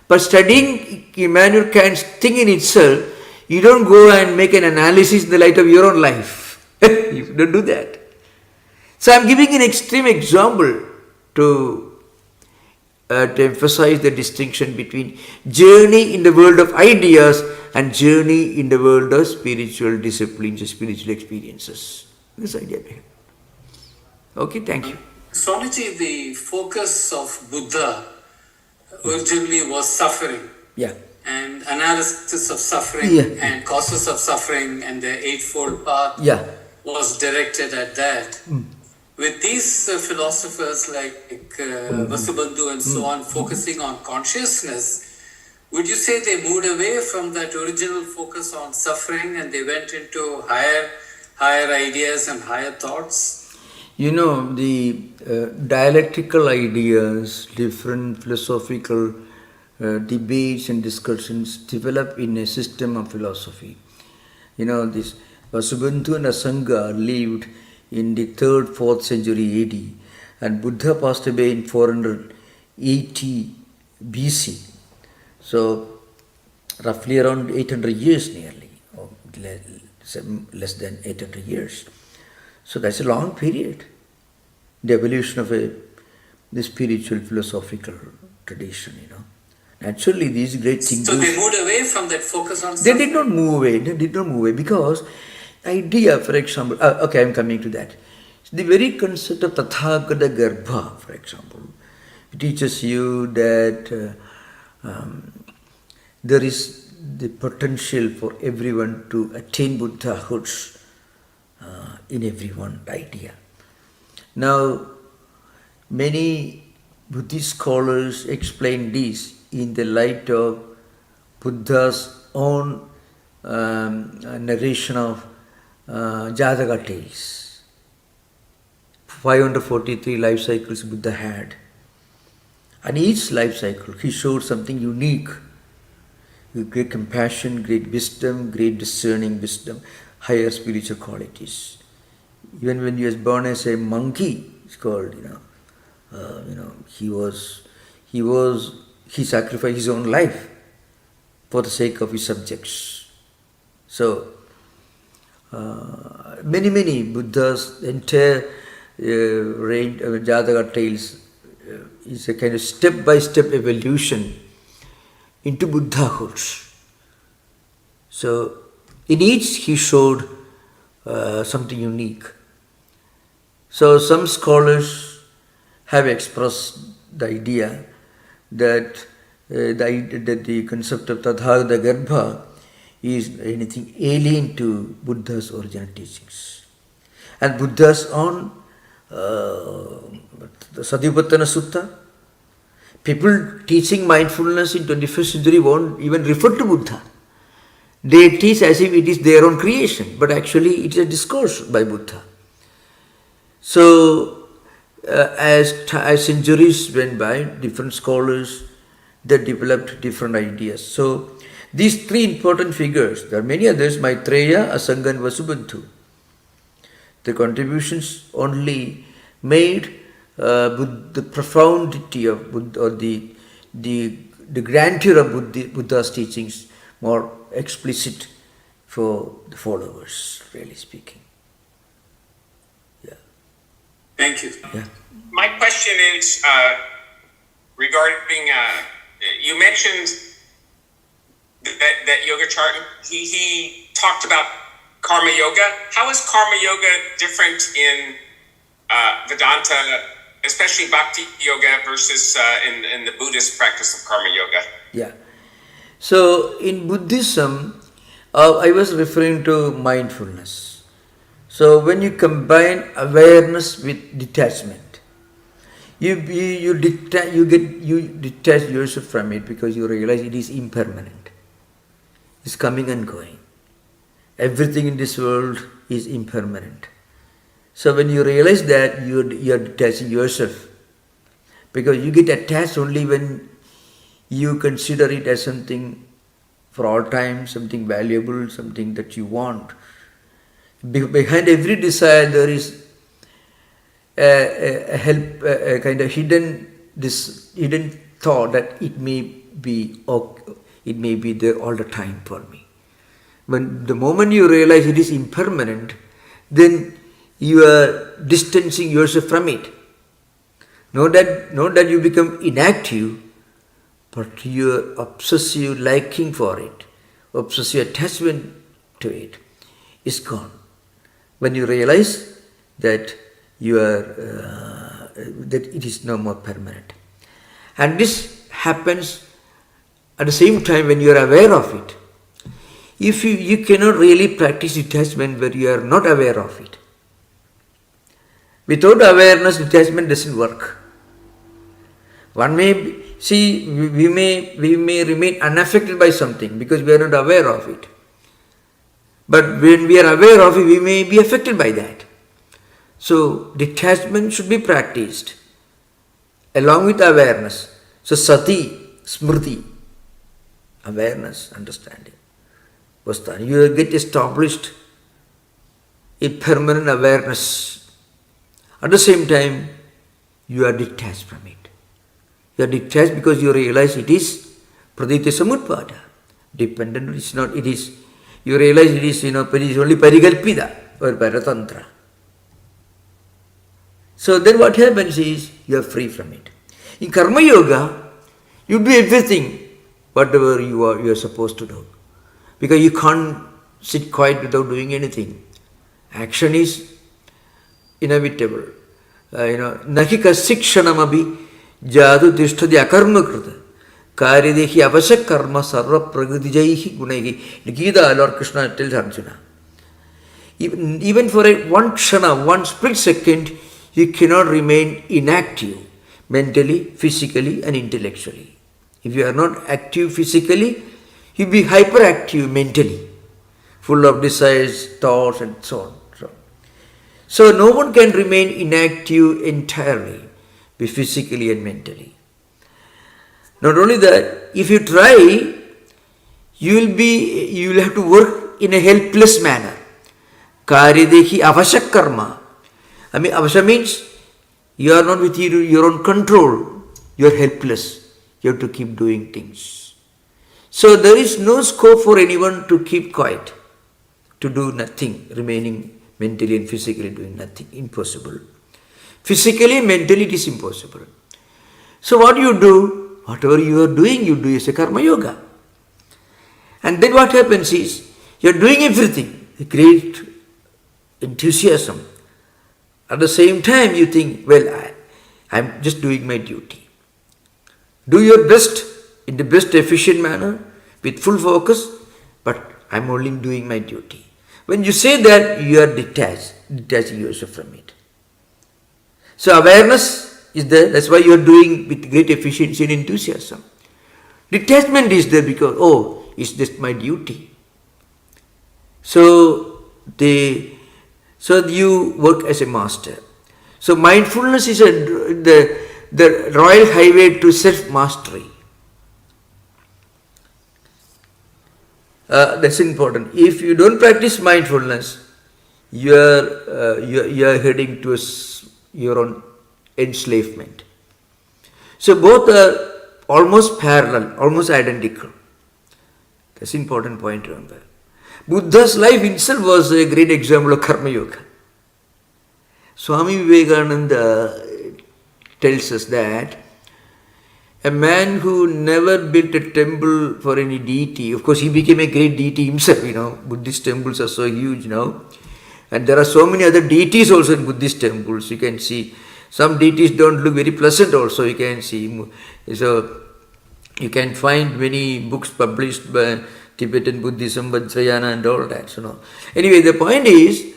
S1: But studying Immanuel Kant's thing in itself, you don't go and make an analysis in the light of your own life. You don't do that. So I'm giving an extreme example to emphasize the distinction between journey in the world of ideas and journey in the world of spiritual disciplines, spiritual experiences. This idea behind. Okay, thank you.
S4: Swamiji, the focus of Buddha originally was suffering.
S1: Yeah.
S4: And analysis of suffering and causes of suffering and the Eightfold Path was directed at that. With these philosophers like Vasubandhu and so on focusing on consciousness, would you say they moved away from that original focus on suffering and they went into higher ideas and higher thoughts?
S1: The dialectical ideas, different philosophical debates and discussions develop in a system of philosophy. This Vasubandhu and Asanga lived in the 3rd, 4th century AD, and Buddha passed away in 480 BC. So, roughly around 800 years nearly, or less than 800 years. So that's a long period. The evolution of the spiritual philosophical tradition, Naturally, these great thinkers.
S4: So they moved away from that focus on
S1: suffering? They did not move away because idea, for example, okay, I'm coming to that. The very concept of Tathagata Garbha, for example, it teaches you that there is the potential for everyone to attain Buddhahood in every idea. Now, many Buddhist scholars explain this in the light of Buddha's own narration of Jataka tales. 543 life cycles Buddha had. And each life cycle, he showed something unique. Great compassion, great wisdom, great discerning wisdom, higher spiritual qualities. Even when he was born as a monkey, it's called, he sacrificed his own life for the sake of his subjects. So, many Buddha's entire range of Jataka tales is a kind of step-by-step evolution into Buddhahood. So, in each he showed something unique. So, some scholars have expressed the idea that the concept of Tathagata Garbha is anything alien to Buddha's original teachings. And Buddha's own the Satipatthana Sutta. People teaching mindfulness in 21st century won't even refer to Buddha. They teach as if it is their own creation, but actually it is a discourse by Buddha. So, as centuries went by, different scholars, they developed different ideas. So, these three important figures, there are many others, Maitreya, Asanga and Vasubandhu. The contributions only made the profundity of Buddha, or the grandeur of Buddha's teachings more explicit for the followers, really speaking. Yeah.
S4: Thank you.
S1: Yeah.
S5: My question is regarding, you mentioned that Yogachara, he talked about karma yoga. How is karma yoga different in Vedanta, especially bhakti yoga versus in the Buddhist practice of karma yoga?
S1: Yeah. So in Buddhism, I was referring to mindfulness. So when you combine awareness with detachment, you detach yourself from it because you realize it is impermanent. It's coming and going. Everything in this world is impermanent. So when you realize that, you are detaching yourself, because you get attached only when you consider it as something for all time, something valuable, something that you want. Behind every desire there is a kind of hidden thought that it may be there all the time for me. When the moment you realize it is impermanent, then you are distancing yourself from it. Not that you become inactive, but your obsessive liking for it, obsessive attachment to it is gone. When you realize that that it is no more permanent. And this happens at the same time when you are aware of it. If you cannot really practice detachment where you are not aware of it. Without awareness, detachment doesn't work. One may we may remain unaffected by something because we are not aware of it. But when we are aware of it, we may be affected by that. So detachment should be practiced along with awareness. So sati, smriti, awareness, understanding. You get established in permanent awareness. At the same time, you are detached from it. You are detached because you realize it is praditya samutpada. Dependent, it's not, it is, you realize it is, it is only parikalpita or paratantra. So then what happens is, you are free from it. In karma yoga, you do everything, whatever you are supposed to do. Because you can't sit quiet without doing anything. Action is inevitable. Nahi kasikshanamabi jadu tishtadi akarma krita karyadehi avashak karma sarva pragadijaihi gunaihi. In Gita, Lord Krishna tells Arjuna, even for one kshana, one split second, you cannot remain inactive mentally, physically and intellectually. If you are not active physically, you will be hyperactive mentally, full of desires, thoughts and so on. So no one can remain inactive entirely, be physically and mentally. Not only that, if you try, you will have to work in a helpless manner. Karyadehi avashak karma. Avasha means you are not with your own control. You are helpless. You have to keep doing things. So there is no scope for anyone to keep quiet, to do nothing, remaining mentally and physically doing nothing. Impossible. Physically and mentally it is impossible. So what you do, whatever you are doing, you do as a karma yoga. And then what happens is, you are doing everything, with great enthusiasm. At the same time you think, well, I am just doing my duty. Do your best in the best efficient manner, with full focus, but I am only doing my duty. When you say that, you are detaching yourself from it. So awareness is there, that's why you are doing with great efficiency and enthusiasm. Detachment is there because, oh, it's just my duty. So you work as a master. So mindfulness is the royal highway to self-mastery. That's important. If you don't practice mindfulness, you are heading to your own enslavement. So both are almost parallel, almost identical. That's an important point to remember. Buddha's life itself was a great example of Karma Yoga. Swami Vivekananda tells us that a man who never built a temple for any deity, of course he became a great deity himself, Buddhist temples are so huge now. And there are so many other deities also in Buddhist temples. You can see some deities don't look very pleasant also, you can see. So you can find many books published by Tibetan Buddhism, Vajrayana and all that. Anyway, the point is,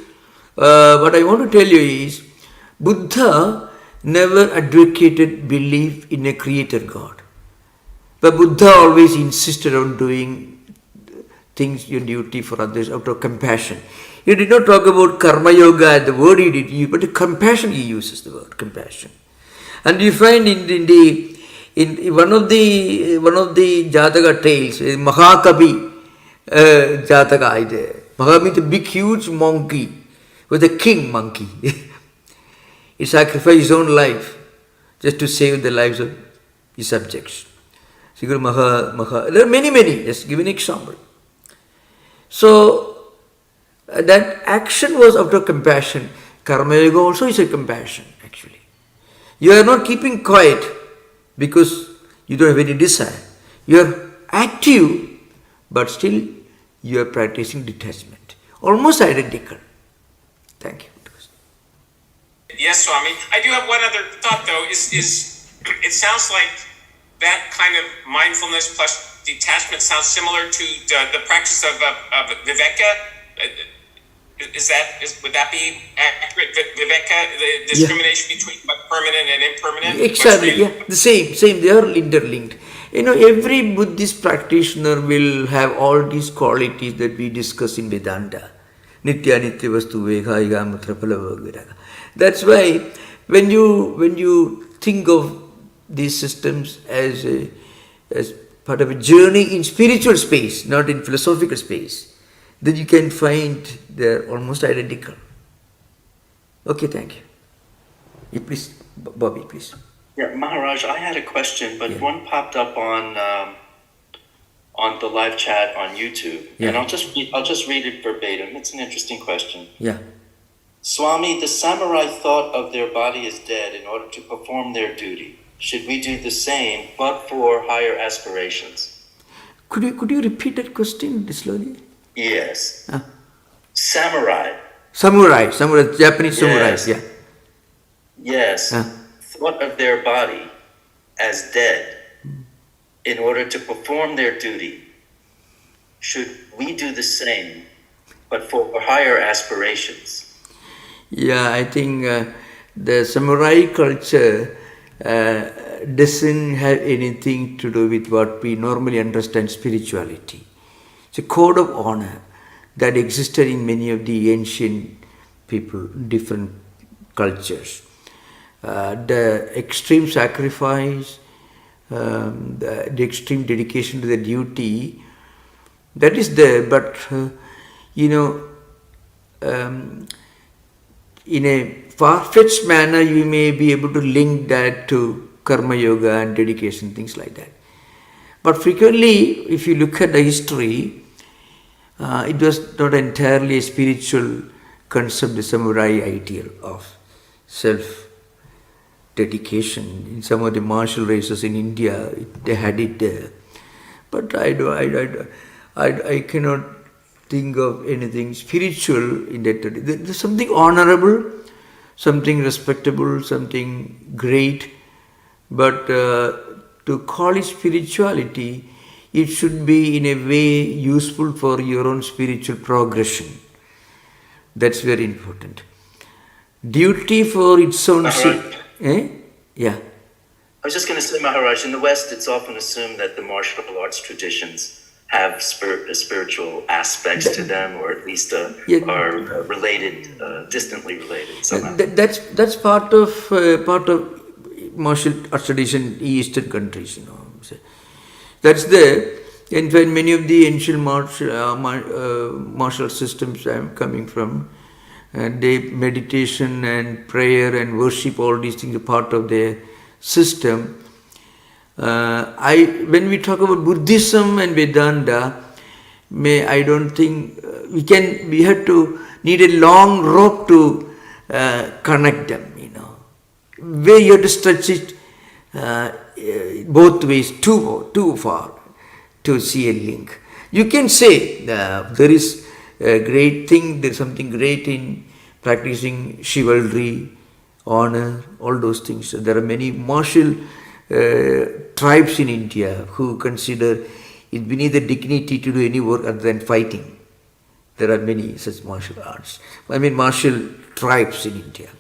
S1: what I want to tell you is, Buddha never advocated belief in a creator God. But Buddha always insisted on doing things, your duty for others out of compassion. He did not talk about karma yoga, the word he did use, but the compassion he uses the word compassion. And you find in one of the Jataka tales, Mahakavi Jataka, Maha means a big huge monkey, was a king monkey. He sacrificed his own life just to save the lives of his subjects. There are many, just give an example. So that action was out of compassion. Karma Yoga also is a compassion actually. You are not keeping quiet because you don't have any desire. You are active, but still you are practicing detachment. Almost identical. Thank you.
S5: Yes, Swami. I do have one other thought though, is it sounds like that kind of mindfulness plus detachment sounds similar to the practice of Viveka. Would that be accurate? Viveka, the discrimination between permanent and impermanent?
S1: Exactly, the same, they are interlinked. Every Buddhist practitioner will have all these qualities that we discuss in Vedanta. Nitya Nitya Vastu Vega Iga Matra Phala Viraga. That's why when you think of these systems as part of a journey in spiritual space, not in philosophical space, then you can find they're almost identical. Okay, thank you. Please, Bobby, please.
S2: Yeah, Maharaj, I had a question, but one popped up on the live chat on YouTube, and I'll just read it verbatim. It's an interesting question.
S1: Yeah.
S2: Swami, the samurai thought of their body as dead in order to perform their duty. Should we do the same, but for higher aspirations?
S1: Could you repeat that question slowly?
S2: Yes. Samurai, Japanese samurais, yeah. Yes. Thought of their body as dead in order to perform their duty. Should we do the same, but for higher aspirations?
S1: Yeah, I think the samurai culture doesn't have anything to do with what we normally understand spirituality. It's a code of honor that existed in many of the ancient people, different cultures. The extreme sacrifice, the extreme dedication to the duty, that is there, but in a far-fetched manner, you may be able to link that to karma yoga and dedication, things like that. But frequently, if you look at the history, it was not entirely a spiritual concept, the samurai ideal of self-dedication. In some of the martial races in India, they had it there. But I cannot think of anything spiritual in that. There's something honorable, something respectable, something great, but to call it spirituality, it should be in a way useful for your own spiritual progression. That's very important. duty for its own sake.
S2: Maharaj.
S1: Yeah.
S2: I was just going to say, Maharaj, in the West, it's often assumed that the martial arts traditions have spiritual aspects to them, or at least are related, distantly related somehow.
S1: That's part of martial arts tradition in Eastern countries. That's there. In fact, many of the ancient martial systems I'm coming from, they meditation and prayer and worship, all these things are part of their system. When we talk about Buddhism and Vedanta, I don't think we have to need a long rope to connect them. Where you have to stretch it both ways too far to see a link. You can say there is a great thing, there is something great in practicing chivalry, honor, all those things. There are many martial tribes in India who consider it beneath the dignity to do any work other than fighting. There are many such martial tribes in India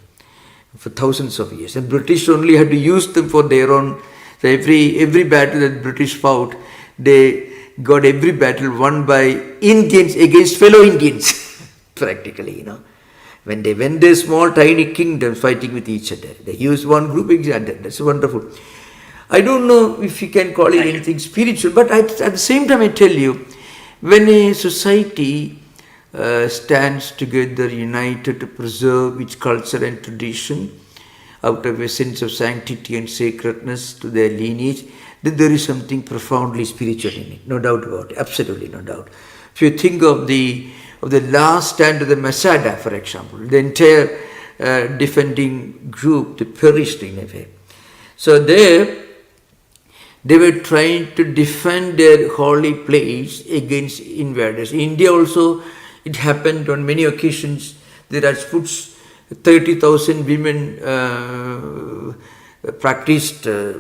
S1: for thousands of years. And British only had to use them for their own. So every battle that British fought, they got every battle won by Indians against fellow Indians, practically, When they went their small tiny kingdoms fighting with each other, they used one group against another. That's wonderful. I don't know if you can call it anything spiritual, but at the same time I tell you, when a society stands together, united to preserve its culture and tradition, out of a sense of sanctity and sacredness to their lineage, then there is something profoundly spiritual in it, no doubt about it, absolutely no doubt. If you think of the last stand of the Masada, for example, the entire defending group, they perished in a way. So they were trying to defend their holy place against invaders. In India also, it happened on many occasions. The Rajputs, 30,000 women practiced. They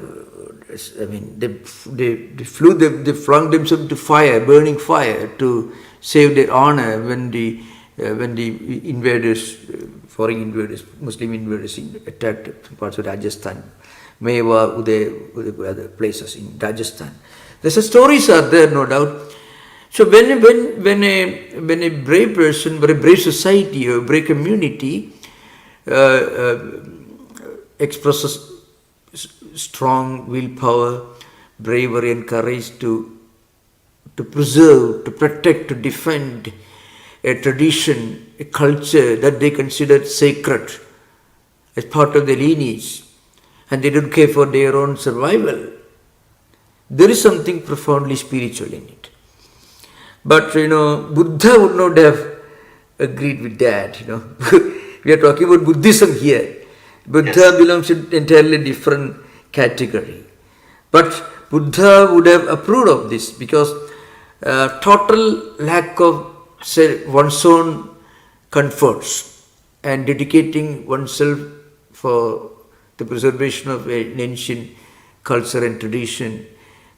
S1: flung themselves to fire, burning fire, to save their honor when the invaders, foreign invaders, Muslim invaders attacked parts of Rajasthan, Mewa, Uday, other places in Rajasthan. The stories are there, no doubt. So when a brave person, or a brave society, or a brave community expresses strong willpower, bravery and courage to preserve, to protect, to defend a tradition, a culture that they consider sacred as part of their lineage, and they don't care for their own survival, there is something profoundly spiritual in it. But Buddha would not have agreed with that. We are talking about Buddhism here. Buddha belongs to an entirely different category. But Buddha would have approved of this, because total lack of one's own comforts and dedicating oneself for the preservation of an ancient culture and tradition,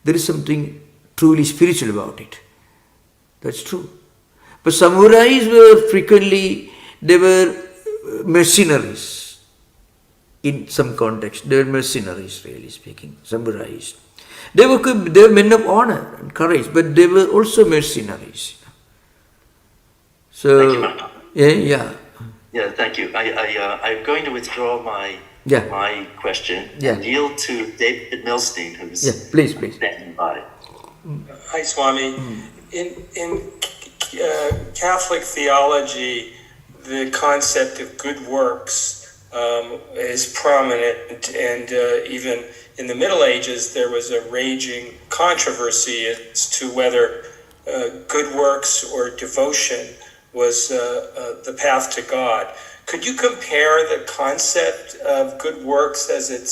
S1: there is something truly spiritual about it. That's true. But samurais were frequently, they were mercenaries. In some context, they were mercenaries, really speaking, samurais. They were men of honor and courage, but they were also mercenaries. So,
S2: Yeah, thank you. I'm going to withdraw my question and yield to David Milstein, who's
S1: please.
S2: standing by.
S6: Hi, Swami. In Catholic theology, the concept of good works is prominent, and even in the Middle Ages there was a raging controversy as to whether good works or devotion was the path to God. Could you compare the concept of good works as it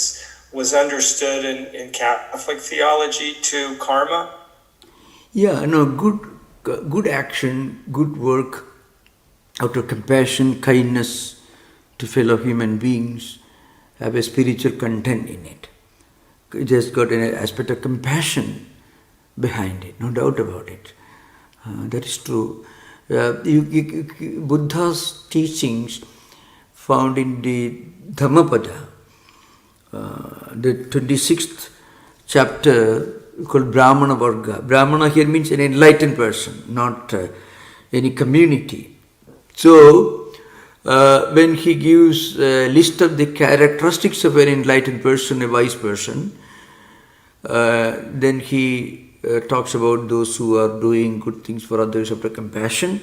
S6: was understood in Catholic theology to karma?
S1: Yeah, no, good action, good work, out of compassion, kindness to fellow human beings, have a spiritual content in it. It has got an aspect of compassion behind it, no doubt about it. That is true. Buddha's teachings found in the Dhammapada, the 26th chapter called Brahmana Varga. Brahmana here means an enlightened person, not any community. So, when he gives a list of the characteristics of an enlightened person, a wise person, then he talks about those who are doing good things for others after compassion.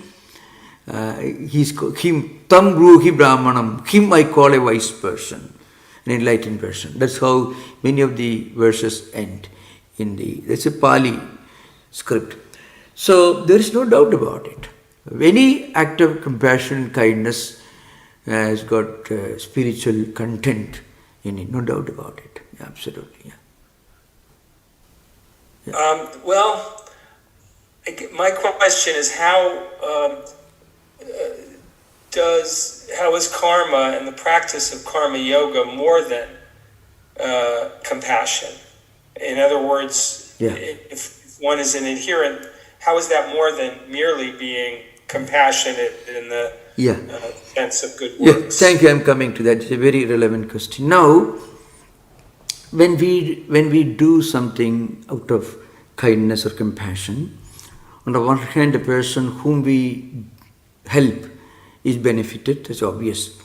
S1: Him tam bruhi brahmanam, him I call a wise person, an enlightened person. That's how many of the verses end in that's a Pali script. So there is no doubt about it. Any act of compassion and kindness has got spiritual content in it, no doubt about it. Yeah, absolutely, yeah.
S6: Well, my question is how is karma and the practice of karma yoga more than compassion? In other words, if one is an adherent, how is that more than merely being compassionate in the sense of good works?
S1: Thank you. I'm coming to that. It's a very relevant question. Now, when we do something out of kindness or compassion, on the one hand, the person whom we help is benefited, that's obvious.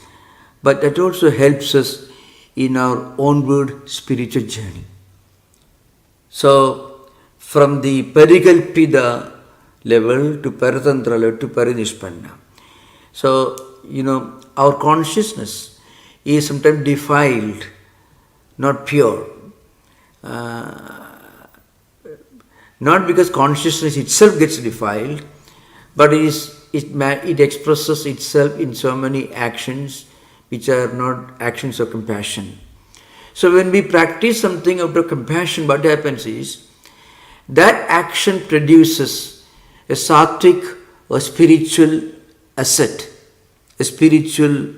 S1: But that also helps us in our onward spiritual journey. So, from the parikalpita level to paratantra level to parinishpanna. So, our consciousness is sometimes defiled, not pure. Not because consciousness itself gets defiled, but it expresses itself in so many actions which are not actions of compassion. So when we practice something out of compassion, what happens is that action produces a sattvic or spiritual asset, a spiritual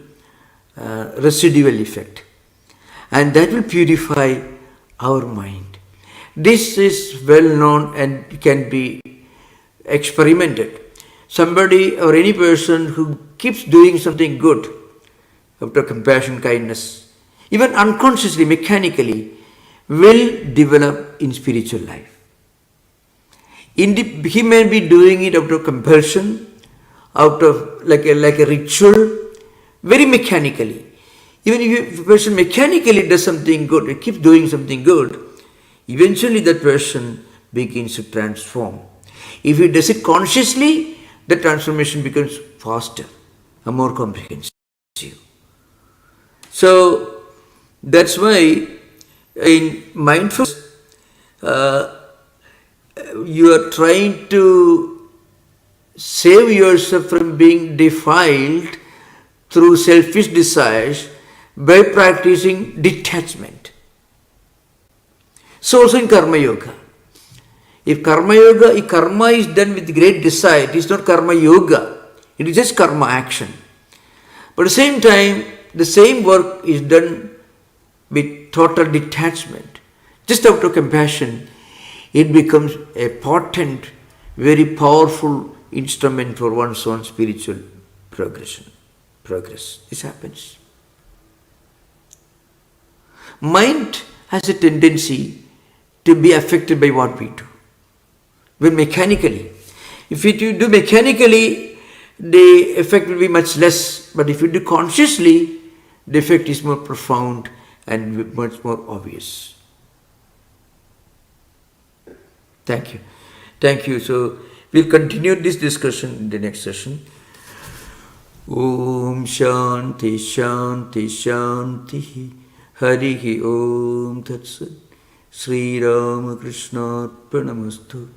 S1: residual effect, and that will purify our mind. This is well known and can be experimented. Somebody or any person who keeps doing something good after compassion, kindness, even unconsciously, mechanically, will develop in spiritual life. He may be doing it out of compulsion, out of like a ritual, very mechanically. Even if a person mechanically does something good, he keeps doing something good, eventually that person begins to transform. If he does it consciously, the transformation becomes faster and more comprehensive. So, that's why in mindfulness, you are trying to save yourself from being defiled through selfish desires by practicing detachment. So also in karma yoga. If karma is done with great desire, it is not karma yoga. It is just karma action. But at the same time, the same work is done with total detachment. Just out of compassion, it becomes a potent, very powerful instrument for one's own spiritual progress. This happens. Mind has a tendency to be affected by what we do. When mechanically. If you do mechanically, the effect will be much less. But if you do consciously, the effect is more profound and much more obvious. Thank you. Thank you. So, we'll continue this discussion in the next session. Om Shanti Shanti Shanti Harihi Om Tat Sat Sri Ramakrishna Arpanamastu.